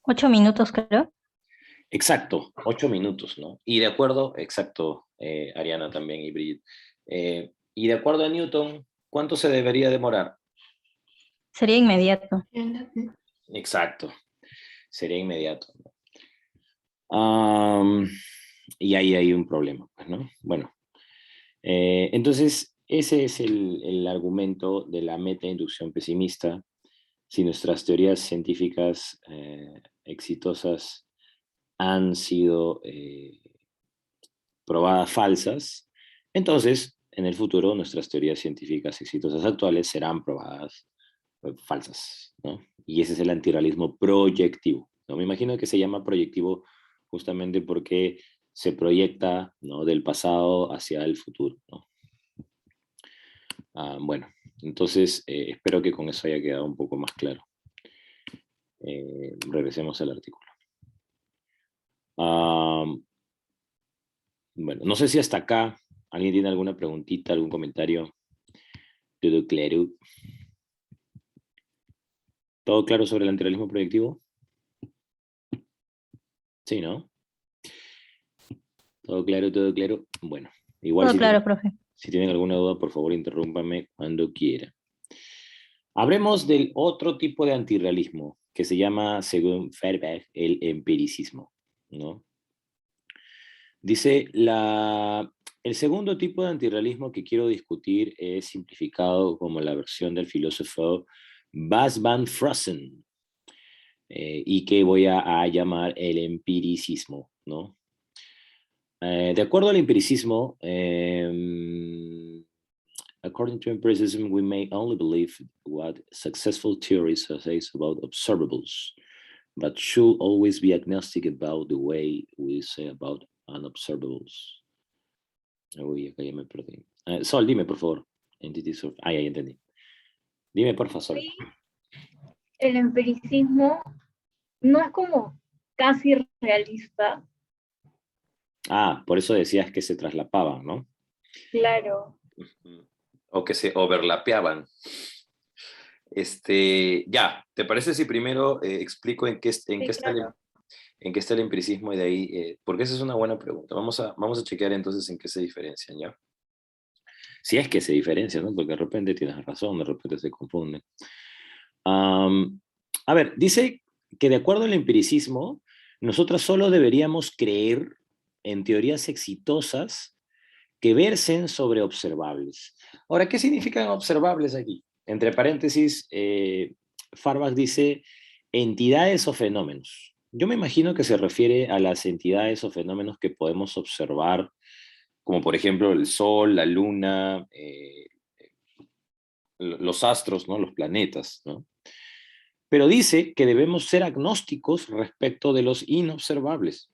Speaker 4: 8 minutos, creo.
Speaker 1: Exacto, 8 minutos, ¿no? Y de acuerdo, exacto, Ariana también y Brigitte. Y de acuerdo a Newton, ¿cuánto se debería demorar?
Speaker 4: Sería inmediato.
Speaker 1: Exacto, sería inmediato, ¿no? Y ahí hay un problema, pues, ¿no? Bueno, entonces ese es el argumento de la meta-inducción pesimista. Si nuestras teorías científicas exitosas han sido probadas falsas, entonces en el futuro nuestras teorías científicas exitosas actuales serán probadas falsas, ¿no? Y ese es el antirrealismo proyectivo, ¿no? Me imagino que se llama proyectivo justamente porque se proyecta, ¿no?, del pasado hacia el futuro, ¿no? Bueno, entonces espero que con eso haya quedado un poco más claro. Regresemos al artículo. Bueno, no sé si hasta acá alguien tiene alguna preguntita, algún comentario. ¿Todo claro? ¿Todo claro sobre el antirrealismo proyectivo? Sí, ¿no? Todo claro, todo claro. Bueno, igual
Speaker 4: Todo claro, profe.
Speaker 1: si tienen alguna duda, por favor, interrúmpame cuando quiera. Hablemos del otro tipo de antirrealismo, que se llama, según Feuerbach, el empiricismo, ¿no? Dice, el segundo tipo de antirrealismo que quiero discutir es simplificado como la versión del filósofo Bas van Frossen, y que voy a llamar el empiricismo, ¿no? De acuerdo al empiricismo, according to empiricism, we may only believe what successful theories say about observables, but should always be agnostic about the way we say about unobservables. Uy, acá ya me perdí. Sol, dime, por favor. Entities of... ya entendí. Dime, por favor, Sol.
Speaker 2: El empiricismo no es como casi realista.
Speaker 1: Por eso decías que se traslapaban, ¿no?
Speaker 2: Claro.
Speaker 1: O que se overlapeaban. Ya, ¿te parece si primero explico en qué está el empiricismo y de ahí, porque esa es una buena pregunta. Vamos a chequear entonces en qué se diferencian, ¿ya? Si es que se diferencian, ¿no? Porque de repente tienes razón, de repente se confunden. A ver, dice que de acuerdo al empiricismo, nosotros solo deberíamos creer en teorías exitosas que versen sobre observables. Ahora, ¿qué significan observables aquí? Entre paréntesis, Feuerbach dice entidades o fenómenos. Yo me imagino que se refiere a las entidades o fenómenos que podemos observar, como por ejemplo el Sol, la Luna, los astros, ¿no?, los planetas, ¿no? Pero dice que debemos ser agnósticos respecto de los inobservables,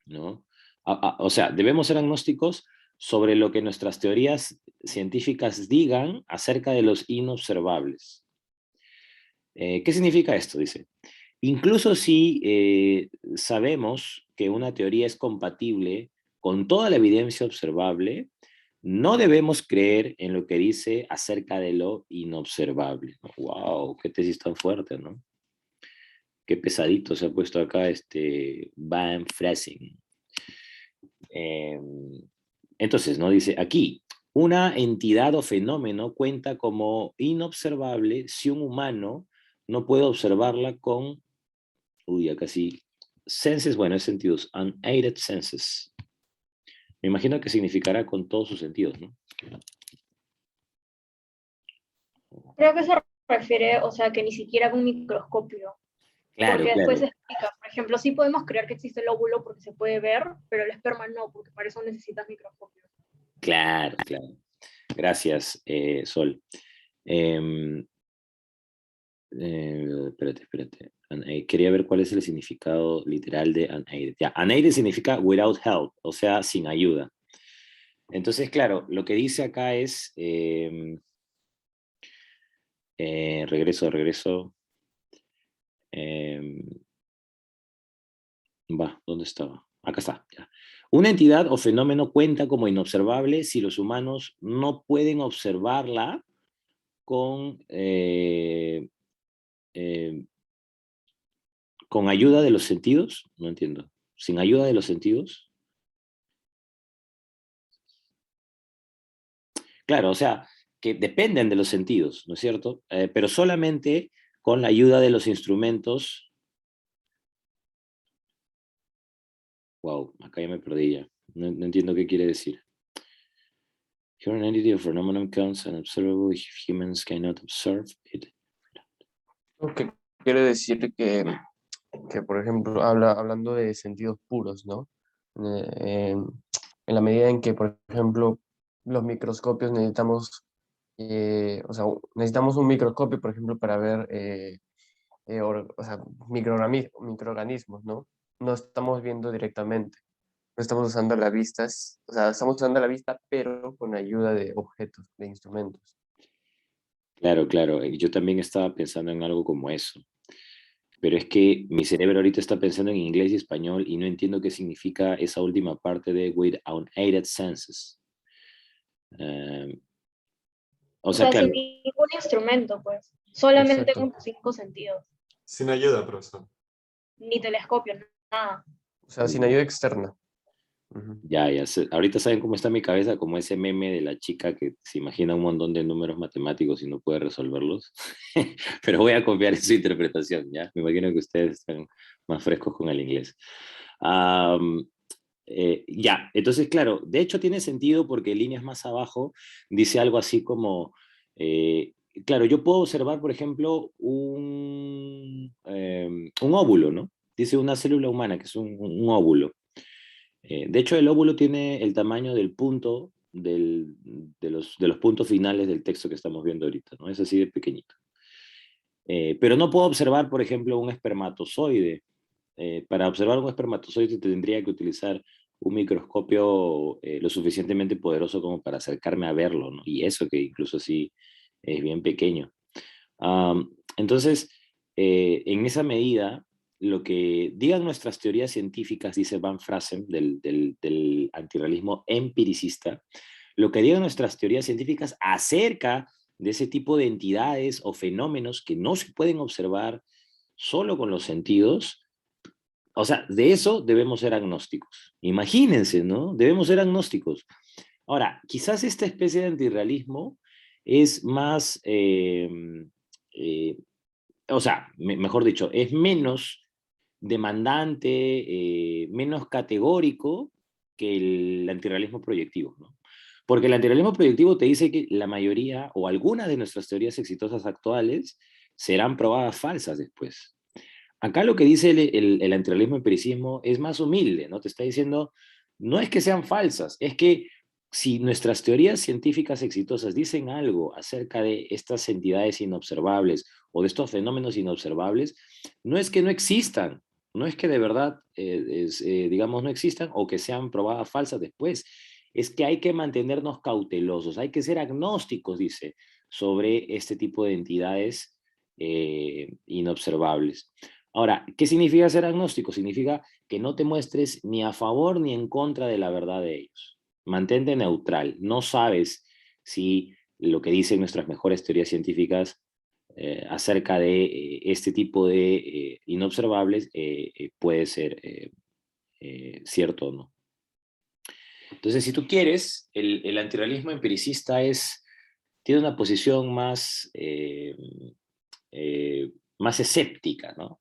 Speaker 1: ¿no? O sea, debemos ser agnósticos sobre lo que nuestras teorías científicas digan acerca de los inobservables. ¿Qué significa esto? Dice, incluso si sabemos que una teoría es compatible con toda la evidencia observable, no debemos creer en lo que dice acerca de lo inobservable. ¡Wow! ¡Qué tesis tan fuerte!, ¿no? Qué pesadito se ha puesto acá Van Fressing. Entonces, ¿no? Dice aquí, una entidad o fenómeno cuenta como inobservable si un humano no puede observarla con, acá sí, senses, bueno, es sentidos, unaided senses. Me imagino que significará con todos sus sentidos, ¿no?
Speaker 2: Creo que se refiere, o sea, que ni siquiera con un microscopio.
Speaker 1: Claro,
Speaker 2: Porque después se
Speaker 1: claro,
Speaker 2: explica, por ejemplo, sí podemos creer que existe el óvulo porque se puede ver, pero el esperma no, porque para eso necesitas microscopio.
Speaker 1: claro, claro. Gracias, Sol. Espérate. Quería ver cuál es el significado literal de unaided. Ya, unaided significa without help, o sea, sin ayuda. Entonces, claro, lo que dice acá es, regreso. ¿Dónde estaba? Acá está. Ya. Una entidad o fenómeno cuenta como inobservable si los humanos no pueden observarla con ayuda de los sentidos. No entiendo. Sin ayuda de los sentidos. Claro, o sea, que dependen de los sentidos, ¿no es cierto? Pero solamente con la ayuda de los instrumentos. Wow, acá ya me perdí ya. No entiendo qué quiere decir. Here an entity or phenomenon counts unobservable if humans cannot observe it.
Speaker 6: Lo que quiere decir que, por ejemplo, hablando de sentidos puros, ¿no? En la medida en que, por ejemplo, los microscopios necesitamos, o sea, necesitamos un microscopio, por ejemplo, para ver, o sea, microorganismos, ¿no? No estamos viendo directamente, no estamos usando la vista, o sea, estamos usando la vista, pero con ayuda de objetos, de instrumentos.
Speaker 1: Claro. Yo también estaba pensando en algo como eso. Pero es que mi cerebro ahorita está pensando en inglés y español y no entiendo qué significa esa última parte de with unaided senses. O
Speaker 2: O
Speaker 1: sea,
Speaker 2: sea,
Speaker 1: claro,
Speaker 2: sin ningún instrumento, pues. Solamente
Speaker 6: Exacto.
Speaker 2: con tus 5 sentidos.
Speaker 7: Sin ayuda, profesor.
Speaker 2: Ni telescopio, nada.
Speaker 6: O sea, sin ayuda externa. Ujú.
Speaker 1: ya. Ahorita saben cómo está mi cabeza, como ese meme de la chica que se imagina un montón de números matemáticos y no puede resolverlos. Pero voy a confiar en su interpretación, ¿ya? Me imagino que ustedes están más frescos con el inglés. Ya, entonces, claro, de hecho tiene sentido porque líneas más abajo dice algo así como, claro, yo puedo observar, por ejemplo, un óvulo, ¿no? Dice una célula humana, que es un óvulo. De hecho, el óvulo tiene el tamaño del punto de los puntos finales del texto que estamos viendo ahorita, ¿no? Es así de pequeñito. Pero no puedo observar, por ejemplo, un espermatozoide. Para observar un espermatozoide tendría que utilizar un microscopio lo suficientemente poderoso como para acercarme a verlo, ¿no? Y eso que incluso sí es bien pequeño. Entonces, en esa medida, lo que digan nuestras teorías científicas, dice Van Fraassen, del antirrealismo empiricista, lo que digan nuestras teorías científicas acerca de ese tipo de entidades o fenómenos que no se pueden observar solo con los sentidos, o sea, de eso debemos ser agnósticos. Imagínense, ¿no? Debemos ser agnósticos. Ahora, quizás esta especie de antirrealismo es más, o sea, mejor dicho, es menos demandante, menos categórico que el antirrealismo proyectivo, ¿no? Porque el antirrealismo proyectivo te dice que la mayoría o algunas de nuestras teorías exitosas actuales serán probadas falsas después. Acá lo que dice el antirrealismo empiricismo es más humilde, ¿no? Te está diciendo, no es que sean falsas, es que si nuestras teorías científicas exitosas dicen algo acerca de estas entidades inobservables o de estos fenómenos inobservables, no es que no existan, no es que de verdad, digamos, no existan o que sean probadas falsas después, es que hay que mantenernos cautelosos, hay que ser agnósticos, dice, sobre este tipo de entidades inobservables. Ahora, ¿qué significa ser agnóstico? Significa que no te muestres ni a favor ni en contra de la verdad de ellos. Mantente neutral. No sabes si lo que dicen nuestras mejores teorías científicas acerca de este tipo de inobservables puede ser cierto o no. Entonces, si tú quieres, el antirrealismo empiricista tiene una posición más escéptica, ¿no?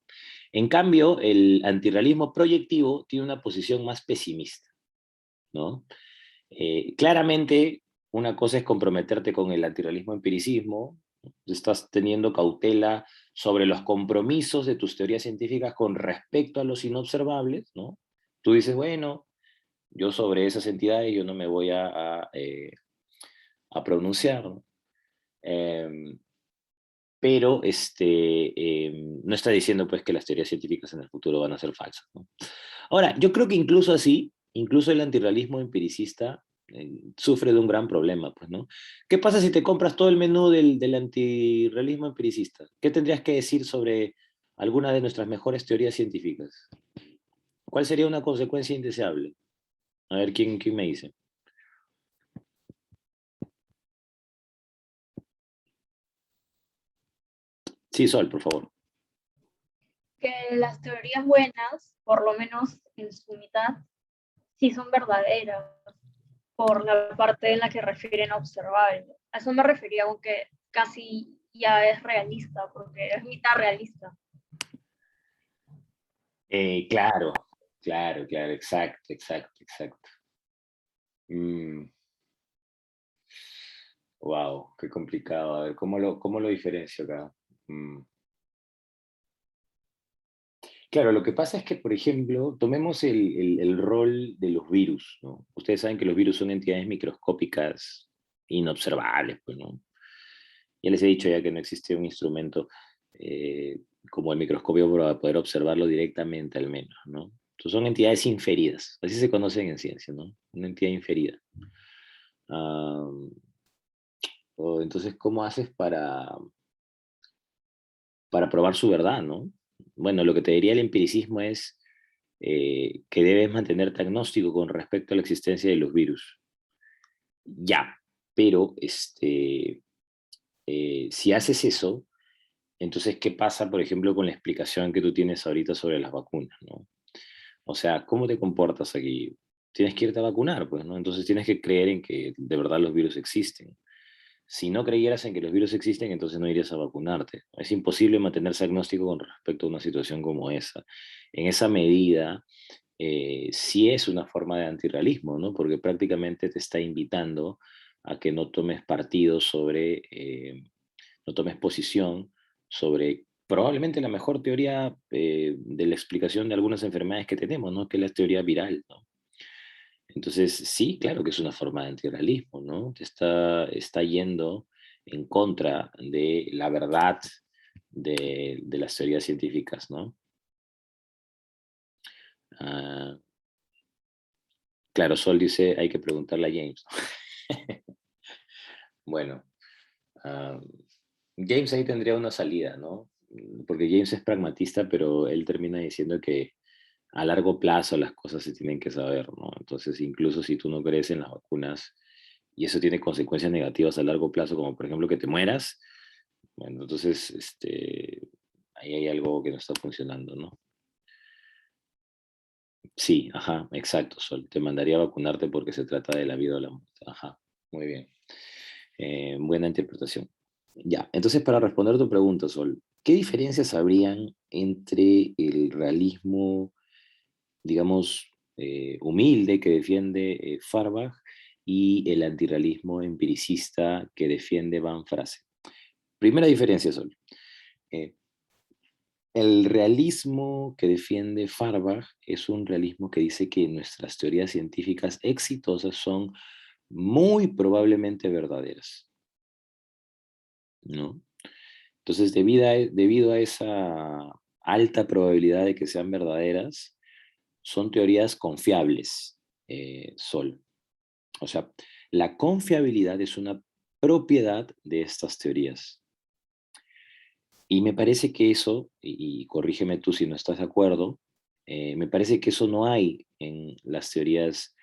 Speaker 1: En cambio, el antirrealismo proyectivo tiene una posición más pesimista, ¿no? Claramente, una cosa es comprometerte con el antirrealismo empiricismo, estás teniendo cautela sobre los compromisos de tus teorías científicas con respecto a los inobservables, ¿no? Tú dices, bueno, yo sobre esas entidades yo no me voy a pronunciar, ¿no? Pero no está diciendo pues que las teorías científicas en el futuro van a ser falsas, ¿no? Ahora, yo creo que incluso así, incluso el antirrealismo empiricista sufre de un gran problema, pues, ¿no? ¿Qué pasa si te compras todo el menú del antirrealismo empiricista? ¿Qué tendrías que decir sobre alguna de nuestras mejores teorías científicas? ¿Cuál sería una consecuencia indeseable? A ver, ¿quién me dice? Sí, Sol, por favor.
Speaker 2: Que las teorías buenas, por lo menos en su mitad, sí son verdaderas, por la parte en la que refieren a observar. A eso me refería, aunque casi ya es realista, porque es mitad realista.
Speaker 1: Claro, exacto. Wow, qué complicado. A ver, ¿cómo lo diferencio acá? Claro, lo que pasa es que, por ejemplo, tomemos el rol de los virus, ¿no? Ustedes saben que los virus son entidades microscópicas inobservables, pues, ¿no? Ya les he dicho ya que no existe un instrumento como el microscopio para poder observarlo directamente, al menos, ¿no? Entonces son entidades inferidas, así se conocen en ciencia, ¿no? Una entidad inferida. Entonces, ¿cómo haces para probar su verdad, ¿no? Bueno, lo que te diría el empiricismo es que debes mantenerte agnóstico con respecto a la existencia de los virus. Ya, pero si haces eso, entonces, ¿qué pasa, por ejemplo, con la explicación que tú tienes ahorita sobre las vacunas, ¿no? O sea, ¿cómo te comportas aquí? Tienes que irte a vacunar, pues, ¿no? Entonces tienes que creer en que de verdad los virus existen. Si no creyeras en que los virus existen, entonces no irías a vacunarte. Es imposible mantenerse agnóstico con respecto a una situación como esa. En esa medida, sí es una forma de antirrealismo, ¿no? Porque prácticamente te está invitando a que no tomes partido no tomes posición sobre probablemente la mejor teoría de la explicación de algunas enfermedades que tenemos, ¿no? Que es la teoría viral, ¿no? Entonces, sí, claro que es una forma de antirrealismo, ¿no? Te está yendo en contra de la verdad de las teorías científicas, ¿no? Ah, claro, Sol dice, hay que preguntarle a James. Bueno, ah, James ahí tendría una salida, ¿no? Porque James es pragmatista, pero él termina diciendo que a largo plazo las cosas se tienen que saber, ¿no? Entonces, incluso si tú no crees en las vacunas y eso tiene consecuencias negativas a largo plazo, como por ejemplo que te mueras, bueno, entonces ahí hay algo que no está funcionando, ¿no? Sí, ajá, exacto, Sol. Te mandaría a vacunarte porque se trata de la vida o la muerte. Ajá, muy bien. Buena interpretación. Ya, entonces para responder tu pregunta, Sol, ¿qué diferencias habrían entre el realismo, digamos, humilde que defiende Farbach y el antirrealismo empiricista que defiende Van Frase? Primera diferencia, Sol. Eh, el realismo que defiende Farbach es un realismo que dice que nuestras teorías científicas exitosas son muy probablemente verdaderas, ¿no? Entonces, debido a esa alta probabilidad de que sean verdaderas, son teorías confiables, Sol. O sea, la confiabilidad es una propiedad de estas teorías. Y me parece que eso, y corrígeme tú si no estás de acuerdo, me parece que eso no hay en las teorías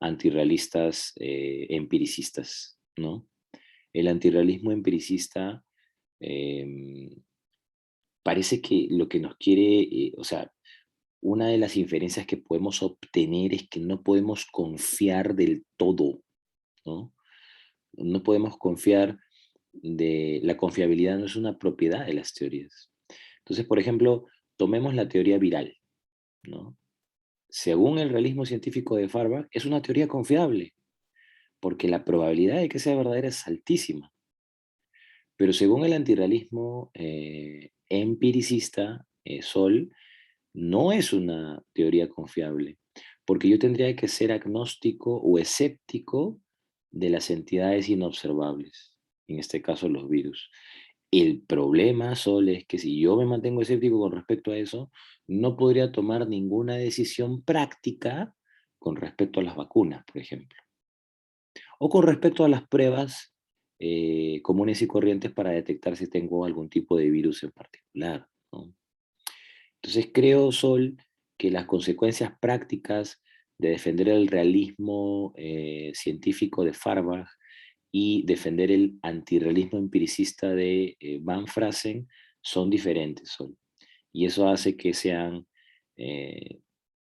Speaker 1: antirrealistas empiricistas, ¿no? El antirrealismo empiricista parece que lo que nos quiere, o sea, una de las inferencias que podemos obtener es que no podemos confiar del todo, ¿no? No podemos confiar la confiabilidad no es una propiedad de las teorías. Entonces, por ejemplo, tomemos la teoría viral, ¿no? Según el realismo científico de Farbach, es una teoría confiable, porque la probabilidad de que sea verdadera es altísima. Pero según el antirrealismo empiricista, Sol, no es una teoría confiable, porque yo tendría que ser agnóstico o escéptico de las entidades inobservables, en este caso los virus. El problema, Sol, es que si yo me mantengo escéptico con respecto a eso, no podría tomar ninguna decisión práctica con respecto a las vacunas, por ejemplo, o con respecto a las pruebas comunes y corrientes para detectar si tengo algún tipo de virus en particular, ¿no? Entonces creo, Sol, que las consecuencias prácticas de defender el realismo científico de Farbach y defender el antirrealismo empiricista de Van Fraassen son diferentes, Sol. Y eso hace que sean,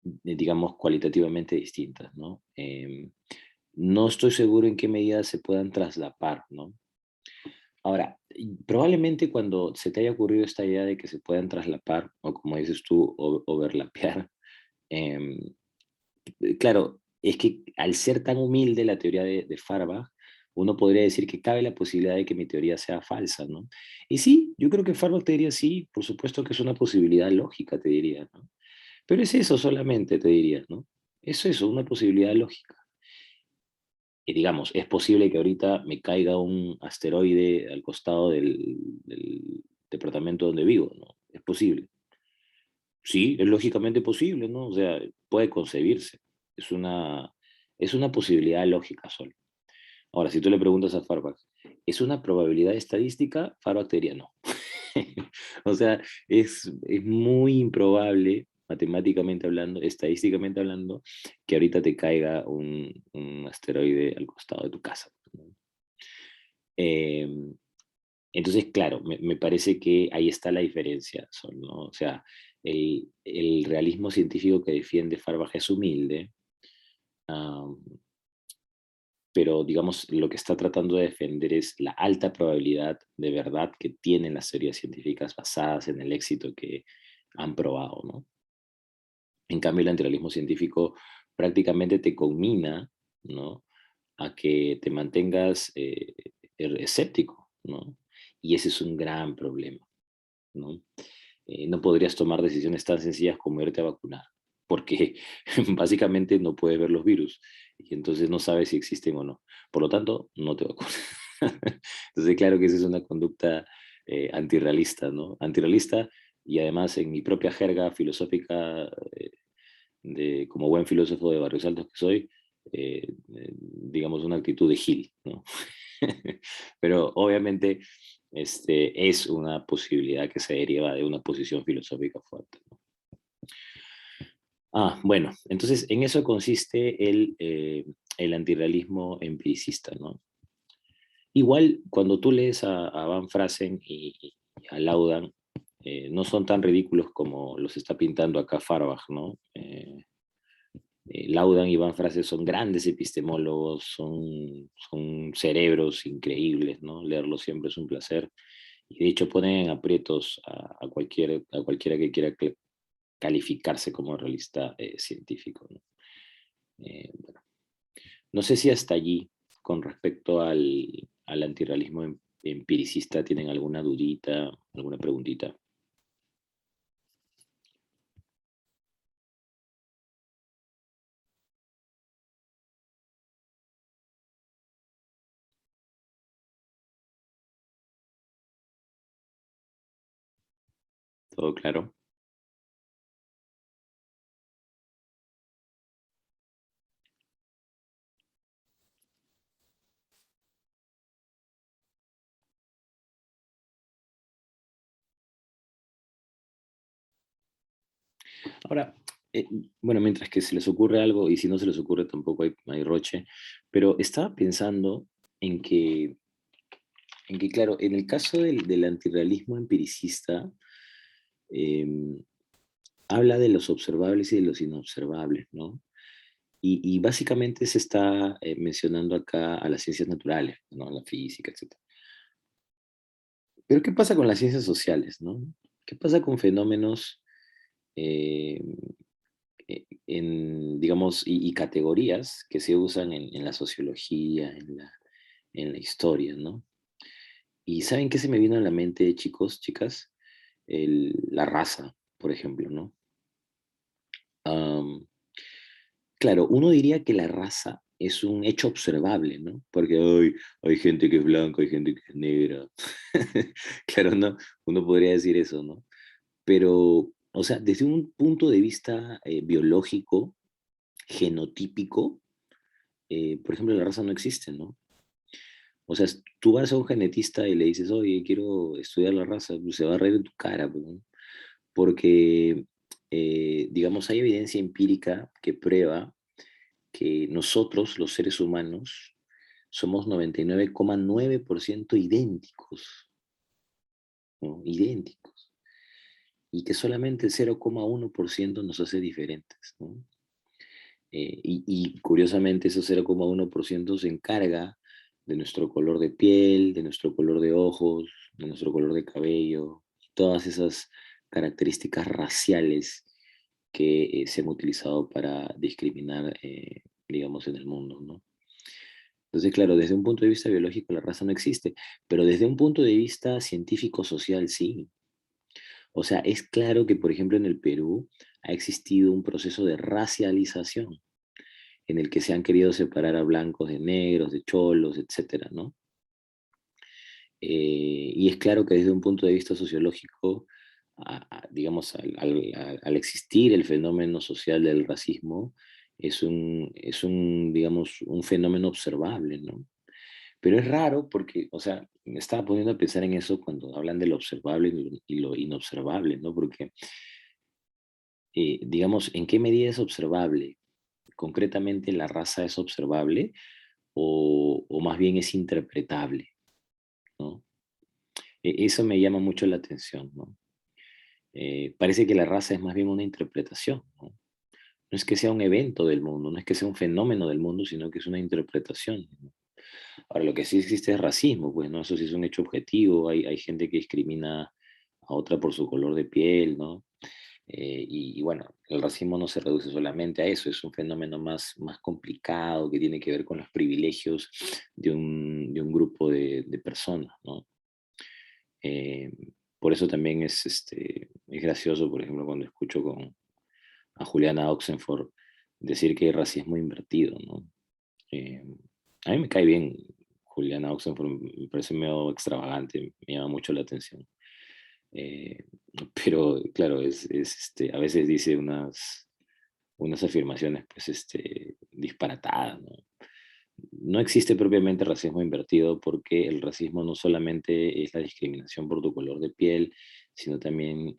Speaker 1: digamos, cualitativamente distintas, ¿no? No estoy seguro en qué medida se puedan traslapar, ¿no? Ahora, probablemente cuando se te haya ocurrido esta idea de que se puedan traslapar, o como dices tú, overlapear, em, claro, es que al ser tan humilde la teoría de Farbach, uno podría decir que cabe la posibilidad de que mi teoría sea falsa, ¿no? Y sí, yo creo que Farbach te diría sí, por supuesto que es una posibilidad lógica, te diría, ¿no? Pero es eso solamente, te diría, ¿no? Es eso, una posibilidad lógica. Y digamos, es posible que ahorita me caiga un asteroide al costado del departamento donde vivo, ¿no? Es posible. Sí, es lógicamente posible, ¿no? O sea, puede concebirse. Es es una posibilidad lógica solo. Ahora, si tú le preguntas a Farbach, ¿es una probabilidad estadística? Farbach te diría no. O sea, es muy improbable, matemáticamente hablando, estadísticamente hablando, que ahorita te caiga un asteroide al costado de tu casa, ¿no? Eh, entonces, claro, me parece que ahí está la diferencia, ¿no? O sea, el realismo científico que defiende Farbach es humilde, um, pero digamos, lo que está tratando de defender es la alta probabilidad de verdad que tienen las teorías científicas basadas en el éxito que han probado, ¿no? En cambio, el antirrealismo científico prácticamente te conmina, ¿no?, a que te mantengas escéptico, ¿no? Y ese es un gran problema, ¿no? No podrías tomar decisiones tan sencillas como irte a vacunar, porque básicamente no puedes ver los virus y entonces no sabes si existen o no. Por lo tanto, no te vacunas. Entonces, claro que esa es una conducta antirrealista, ¿no? Antirrealista y además en mi propia jerga filosófica, como buen filósofo de Barrios Altos que soy, digamos una actitud de Gil, ¿no? Pero obviamente es una posibilidad que se deriva de una posición filosófica fuerte, ¿no? Bueno, entonces en eso consiste el antirrealismo empiricista, ¿no? Igual cuando tú lees a Van Fraassen y a Laudan, no son tan ridículos como los está pintando acá Farbach, ¿no? Laudan y Van Fraassen son grandes epistemólogos, son cerebros increíbles, ¿no? Leerlos siempre es un placer. Y de hecho ponen en aprietos a cualquiera que quiera calificarse como realista científico, ¿no? Bueno, no sé si hasta allí, con respecto al antirrealismo empiricista, tienen alguna dudita, alguna preguntita. ¿Todo claro? Ahora, eh, bueno, mientras que se les ocurre algo, y si no se les ocurre tampoco hay roche, pero estaba pensando en que En que, claro, en el caso del antirrealismo empiricista, habla de los observables y de los inobservables, ¿no? Y básicamente se está mencionando acá a las ciencias naturales, ¿no? La física, etc. Pero ¿qué pasa con las ciencias sociales, no? ¿Qué pasa con fenómenos eh, digamos, y categorías que se usan en la sociología, en la historia, ¿no? Y ¿saben qué se me vino a la mente, chicos, chicas? La raza, por ejemplo, ¿no? Am, claro, uno diría que la raza es un hecho observable, ¿no? Porque hay gente que es blanca, hay gente que es negra. Claro, ¿no? Uno podría decir eso, ¿no? Pero, o sea, desde un punto de vista biológico, genotípico, por ejemplo, la raza no existe, ¿no? O sea, tú vas a un genetista y le dices, oye, quiero estudiar la raza, pues se va a reír de tu cara, pues, ¿no? Porque, digamos, hay evidencia empírica que prueba que nosotros, los seres humanos, somos 99,9% idénticos, ¿no? Idénticos. Y que solamente el 0,1% nos hace diferentes, ¿no? Y curiosamente ese 0,1% se encarga de nuestro color de piel, de nuestro color de ojos, de nuestro color de cabello, todas esas características raciales que se han utilizado para discriminar, digamos, en el mundo, ¿no? Entonces, claro, desde un punto de vista biológico la raza no existe, pero desde un punto de vista científico-social sí. O sea, es claro que, por ejemplo, en el Perú ha existido un proceso de racialización en el que se han querido separar a blancos de negros, de cholos, etcétera, ¿no? Y es claro que desde un punto de vista sociológico, digamos, al existir el fenómeno social del racismo, digamos, un fenómeno observable, ¿no? Pero es raro porque, o sea, me estaba poniendo a pensar en eso cuando hablan de lo observable y lo inobservable, ¿no? Porque, digamos, ¿en qué medida es observable? ¿Concretamente la raza es observable o más bien es interpretable, ¿no? Eso me llama mucho la atención, ¿no? Parece que la raza es más bien una interpretación, ¿no? No es que sea un evento del mundo, no es que sea un fenómeno del mundo, sino que es una interpretación, ¿no? Ahora, lo que sí existe es racismo, pues, ¿no? Eso sí es un hecho objetivo, hay gente que discrimina a otra por su color de piel, ¿no? Y bueno, el racismo no se reduce solamente a eso, es un fenómeno más complicado que tiene que ver con los privilegios de un grupo de personas, ¿no? Eh, por eso también es gracioso, por ejemplo, cuando escucho a Juliana Oxenford decir que hay racismo invertido, ¿no? Eh, a mí me cae bien Juliana Oxenford, me parece medio extravagante, me llama mucho la atención. Eh, pero claro, a veces dice unas afirmaciones pues, disparatadas, ¿no? No existe propiamente racismo invertido porque el racismo no solamente es la discriminación por tu color de piel, sino también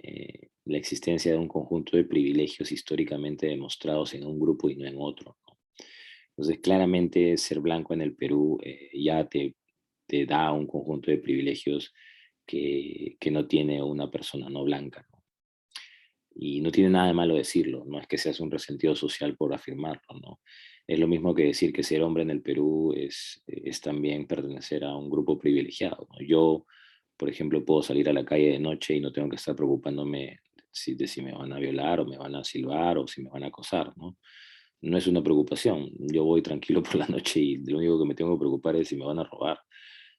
Speaker 1: la existencia de un conjunto de privilegios históricamente demostrados en un grupo y no en otro, ¿no? Entonces, claramente ser blanco en el Perú ya te da un conjunto de privilegios que no tiene una persona no blanca, ¿no? Y no tiene nada de malo decirlo, no es que seas un resentido social por afirmarlo, ¿no? Es lo mismo que decir que ser hombre en el Perú es también pertenecer a un grupo privilegiado, ¿no? Yo, por ejemplo, puedo salir a la calle de noche y no tengo que estar preocupándome de si me van a violar o me van a silbar o si me van a acosar, ¿no? No es una preocupación. Yo voy tranquilo por la noche y lo único que me tengo que preocupar es si me van a robar,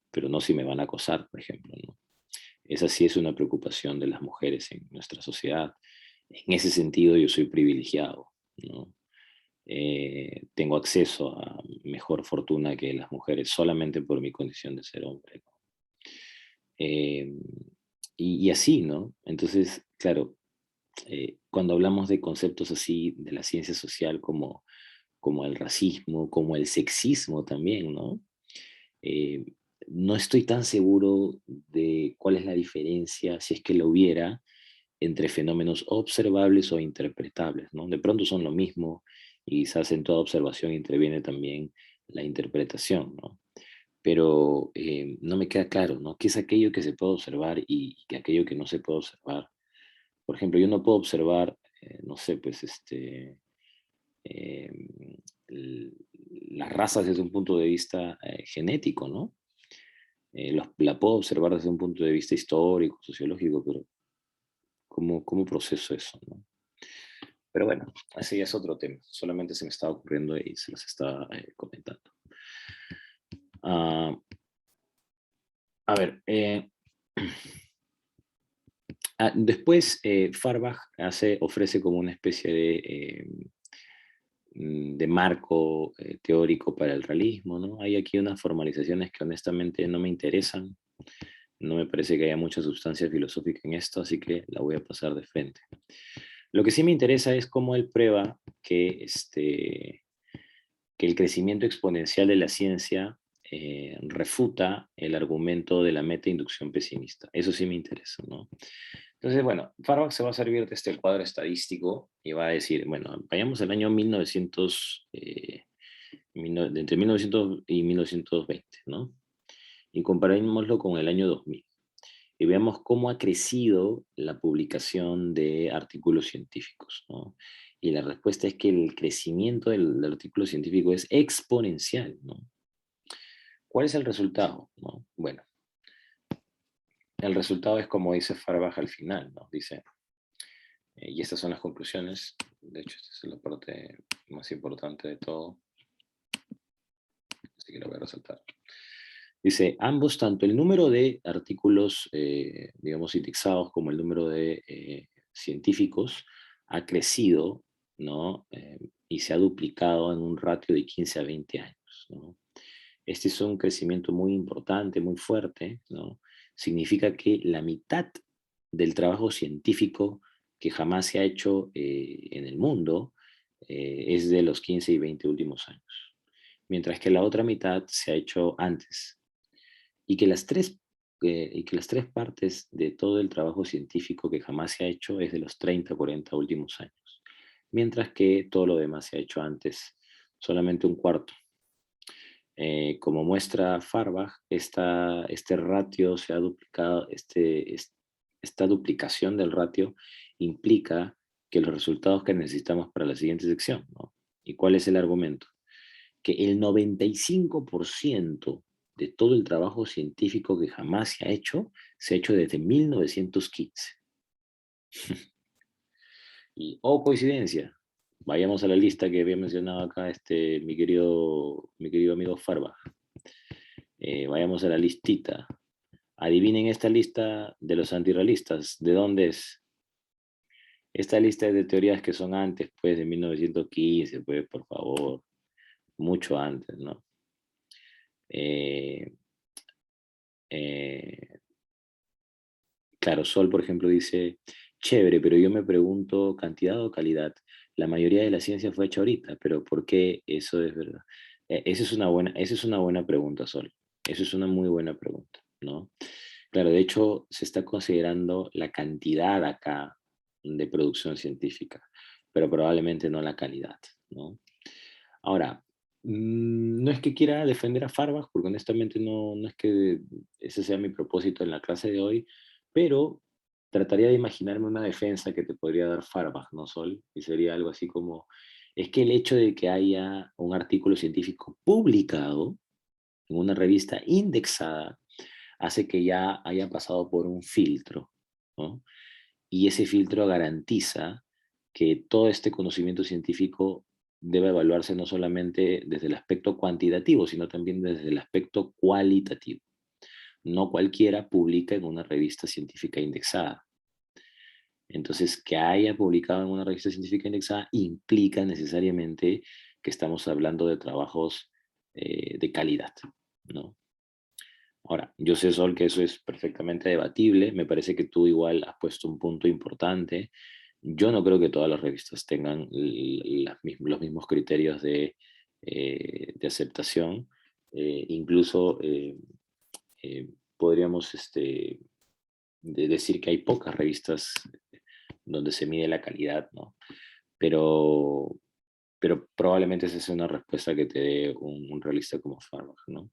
Speaker 1: pero no si me van a acosar, por ejemplo, ¿no? Esa sí es una preocupación de las mujeres en nuestra sociedad. En ese sentido yo soy privilegiado, ¿no? Tengo acceso a mejor fortuna que las mujeres solamente por mi condición de ser hombre, ¿no? Eh, y así, ¿no? Entonces, claro, cuando hablamos de conceptos así de la ciencia social como el racismo, como el sexismo también, ¿no? Eh, no estoy tan seguro de cuál es la diferencia, si es que lo hubiera, entre fenómenos observables o interpretables, ¿no? De pronto son lo mismo y quizás en toda observación interviene también la interpretación, ¿no? pero no me queda claro, ¿no? ¿Qué es aquello que se puede observar y aquello que no se puede observar? Por ejemplo, yo no puedo observar, no sé, pues, em, l- las razas desde un punto de vista genético, ¿no? La puedo observar desde un punto de vista histórico, sociológico, pero ¿cómo proceso eso, ¿no? Pero bueno, ese ya es otro tema. Solamente se me estaba ocurriendo y se los estaba comentando. Ah, a ver, después Farbach ofrece como una especie de marco teórico para el realismo, ¿no? Hay aquí unas formalizaciones que honestamente no me interesan. No me parece que haya mucha sustancia filosófica en esto, así que la voy a pasar de frente. Lo que sí me interesa es cómo él prueba que el crecimiento exponencial de la ciencia refuta el argumento de la meta-inducción pesimista. Eso sí me interesa, ¿no? Entonces, bueno, Farbach se va a servir de este cuadro estadístico y va a decir, bueno, vayamos al año 1900, entre 1900 y 1920, ¿no? Y comparémoslo con el año 2000 y veamos cómo ha crecido la publicación de artículos científicos, ¿no? Y la respuesta es que el crecimiento del artículo científico es exponencial, ¿no? ¿Cuál es el resultado? ¿No? Bueno, el resultado es como dice Farbach al final, ¿no? Dice, y estas son las conclusiones, de hecho esta es la parte más importante de todo, así que lo voy a resaltar. Dice, ambos, tanto el número de artículos, digamos, indexados como el número de científicos ha crecido, ¿no? Y se ha duplicado en un ratio de 15 a 20 años, ¿no? Este es un crecimiento muy importante, muy fuerte, ¿no? Significa que la mitad del trabajo científico que jamás se ha hecho en el mundo es de los 15 y 20 últimos años, mientras que la otra mitad se ha hecho antes y que las tres partes de todo el trabajo científico que jamás se ha hecho es de los 30 o 40 últimos años, mientras que todo lo demás se ha hecho antes, solamente un cuarto. Como muestra Farbach, este ratio se ha duplicado, esta duplicación del ratio implica que los resultados que necesitamos para la siguiente sección, ¿no? ¿Y cuál es el argumento? Que el 95% de todo el trabajo científico que jamás se ha hecho desde 1915. Y, oh coincidencia, vayamos a la lista que había mencionado acá mi querido amigo Farbach. Vayamos a la listita. Adivinen esta lista de los antirrealistas, ¿de dónde es? Esta lista es de teorías que son antes, pues, de 1915, pues, por favor. Mucho antes, ¿no? Eh, eh, claro, Sol, por ejemplo, dice, chévere, pero yo me pregunto, ¿cantidad o calidad? La mayoría de la ciencia fue hecha ahorita, pero ¿por qué eso es verdad? Esa es una buena pregunta, Sol. Eso es una muy buena pregunta, ¿no? Claro, de hecho, se está considerando la cantidad acá de producción científica, pero probablemente no la calidad, ¿no? Ahora, no es que quiera defender a Farbach, porque honestamente no es que ese sea mi propósito en la clase de hoy, pero trataría de imaginarme una defensa que te podría dar Farbach, ¿no, Sol? Y sería algo así como, es que el hecho de que haya un artículo científico publicado en una revista indexada hace que ya haya pasado por un filtro, ¿no? Y ese filtro garantiza que todo este conocimiento científico debe evaluarse no solamente desde el aspecto cuantitativo, sino también desde el aspecto cualitativo. No cualquiera publica en una revista científica indexada. Entonces, que haya publicado en una revista científica indexada implica necesariamente que estamos hablando de trabajos de calidad, ¿no? Ahora, yo sé, Sol, que eso es perfectamente debatible. Me parece que tú igual has puesto un punto importante. Yo no creo que todas las revistas tengan los mismos criterios de aceptación. Incluso podríamos decir que hay pocas revistas donde se mide la calidad, ¿no? Pero, pero probablemente esa sea una respuesta que te dé un realista como Farbach, ¿no?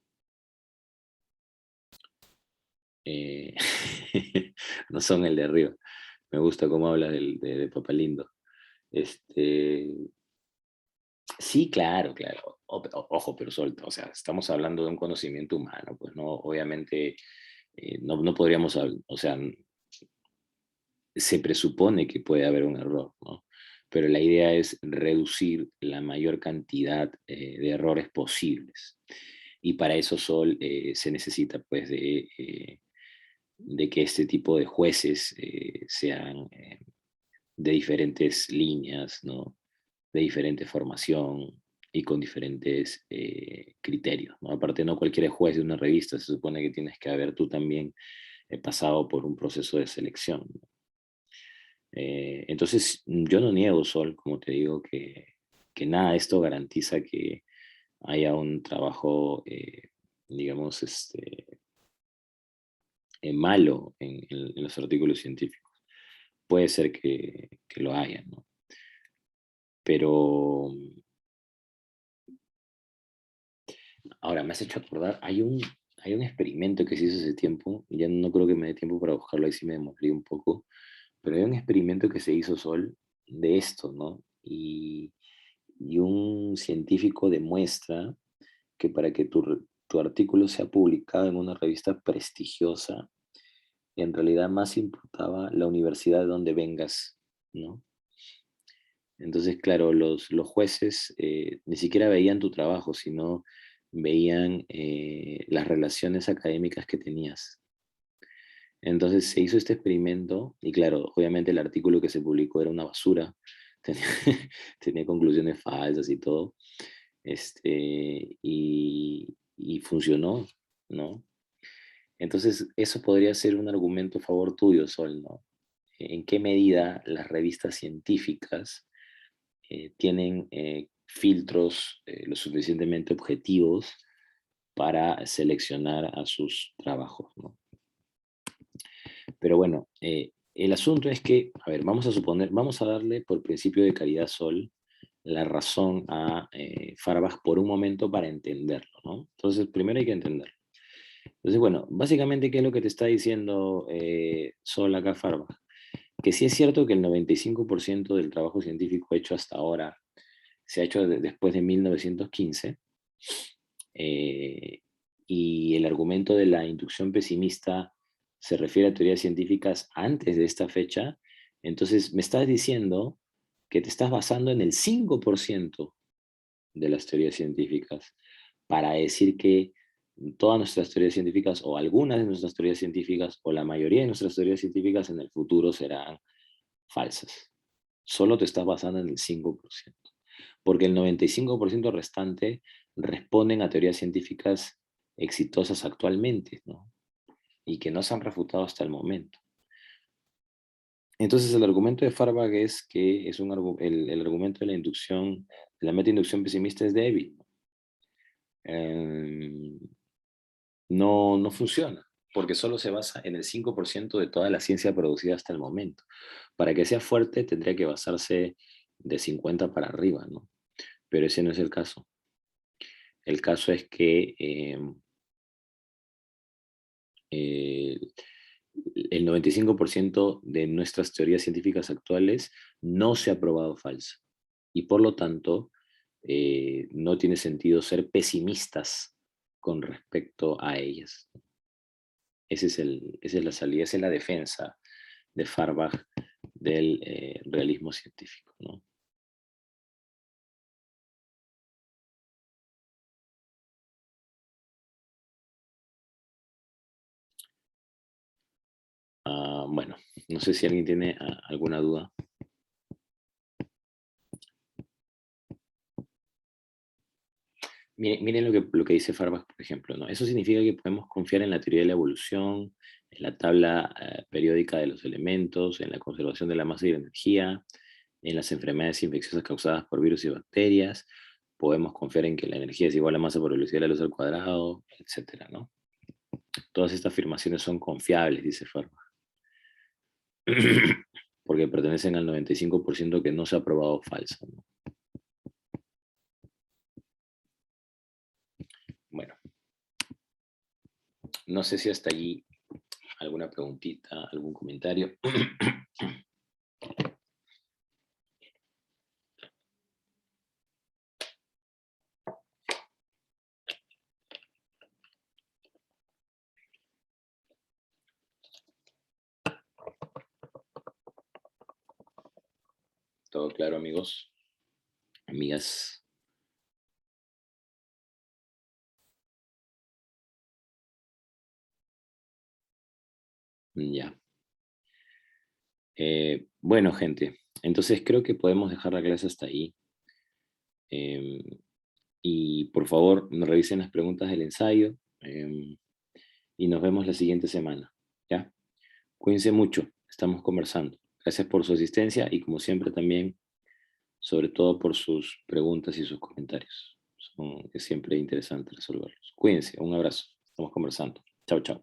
Speaker 1: Eh, no son el de arriba. Me gusta cómo hablas de Papalindo. Sí, claro, claro. Ojo, pero suelto. O sea, estamos hablando de un conocimiento humano, pues no, obviamente, no podríamos, o sea, se presupone que puede haber un error, ¿no? Pero la idea es reducir la mayor cantidad de errores posibles. Y para eso, Sol, se necesita, pues, de que este tipo de jueces sean de diferentes líneas, ¿no? De diferente formación y con diferentes criterios, ¿no? Aparte, no cualquier juez de una revista, se supone que tienes que haber tú también pasado por un proceso de selección, ¿no? Entonces, yo no niego, Sol, como te digo, que nada de esto garantiza que haya un trabajo, digamos, malo en los artículos científicos. Puede ser que lo haya, ¿no? Pero ahora me has hecho acordar, hay un experimento que se hizo hace tiempo, ya no creo que me dé tiempo para buscarlo, ahí sí me demoraría un poco, pero hay un experimento que se hizo, Sol, de esto, ¿no? Y un científico demuestra que para que tu artículo sea publicado en una revista prestigiosa, en realidad más importaba la universidad de donde vengas, ¿no? Entonces, claro, los jueces ni siquiera veían tu trabajo, sino veían las relaciones académicas que tenías. Entonces se hizo este experimento y claro, obviamente el artículo que se publicó era una basura, tenía, tenía conclusiones falsas y todo, y funcionó, ¿no? Entonces eso podría ser un argumento a favor tuyo, Sol, ¿no? ¿En qué medida las revistas científicas tienen filtros lo suficientemente objetivos para seleccionar a sus trabajos, ¿no? Pero bueno, el asunto es que, a ver, vamos a darle por principio de caridad, Sol, la razón a Farbach por un momento para entenderlo, ¿no? Entonces, primero hay que entenderlo. Entonces, bueno, básicamente, ¿qué es lo que te está diciendo Sol acá Farbach? Que sí es cierto que el 95% del trabajo científico hecho hasta ahora se ha hecho después de 1915, eh, y el argumento de la inducción pesimista se refiere a teorías científicas antes de esta fecha, entonces me estás diciendo que te estás basando en el 5% de las teorías científicas para decir que todas nuestras teorías científicas o algunas de nuestras teorías científicas o la mayoría de nuestras teorías científicas en el futuro serán falsas. Solo te estás basando en el 5%, porque el 95% restante responden a teorías científicas exitosas actualmente, ¿no? Y que no se han refutado hasta el momento. Entonces el argumento de Farbach es que el argumento de la inducción, de la meta-inducción pesimista es débil, ¿no? No funciona, porque solo se basa en el 5% de toda la ciencia producida hasta el momento. Para que sea fuerte tendría que basarse de 50 para arriba, ¿no? Pero ese no es el caso. El caso es que el 95% de nuestras teorías científicas actuales no se ha probado falsa. Y por lo tanto, no tiene sentido ser pesimistas con respecto a ellas. Esa es la salida, esa es la defensa de Farbach del realismo científico, ¿no? Bueno, no sé si alguien tiene alguna duda. Miren lo que dice Farbach, por ejemplo, ¿no? Eso significa que podemos confiar en la teoría de la evolución, en la tabla periódica de los elementos, en la conservación de la masa y la energía, en las enfermedades infecciosas causadas por virus y bacterias. Podemos confiar en que la energía es igual a masa por velocidad de la luz al cuadrado, etcétera, ¿no? Todas estas afirmaciones son confiables, dice Farbach, porque pertenecen al 95% que no se ha probado falsa, ¿no? Bueno, no sé si hasta allí ¿Alguna preguntita, algún comentario? ¿Todo claro, amigos? Amigas. Ya. Bueno, gente, entonces creo que podemos dejar la clase hasta ahí. Y por favor, nos revisen las preguntas del ensayo y nos vemos la siguiente semana. ¿Ya? Cuídense mucho, estamos conversando. Gracias por su asistencia y como siempre también, sobre todo por sus preguntas y sus comentarios. Es siempre interesante resolverlos. Cuídense, un abrazo. Estamos conversando. Chao, chao.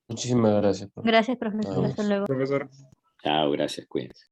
Speaker 6: Muchísimas gracias.
Speaker 4: Gracias, profesor.
Speaker 6: Nada
Speaker 4: Hasta
Speaker 6: más.
Speaker 4: luego.
Speaker 7: Profesor.
Speaker 1: Chao, gracias, cuídense.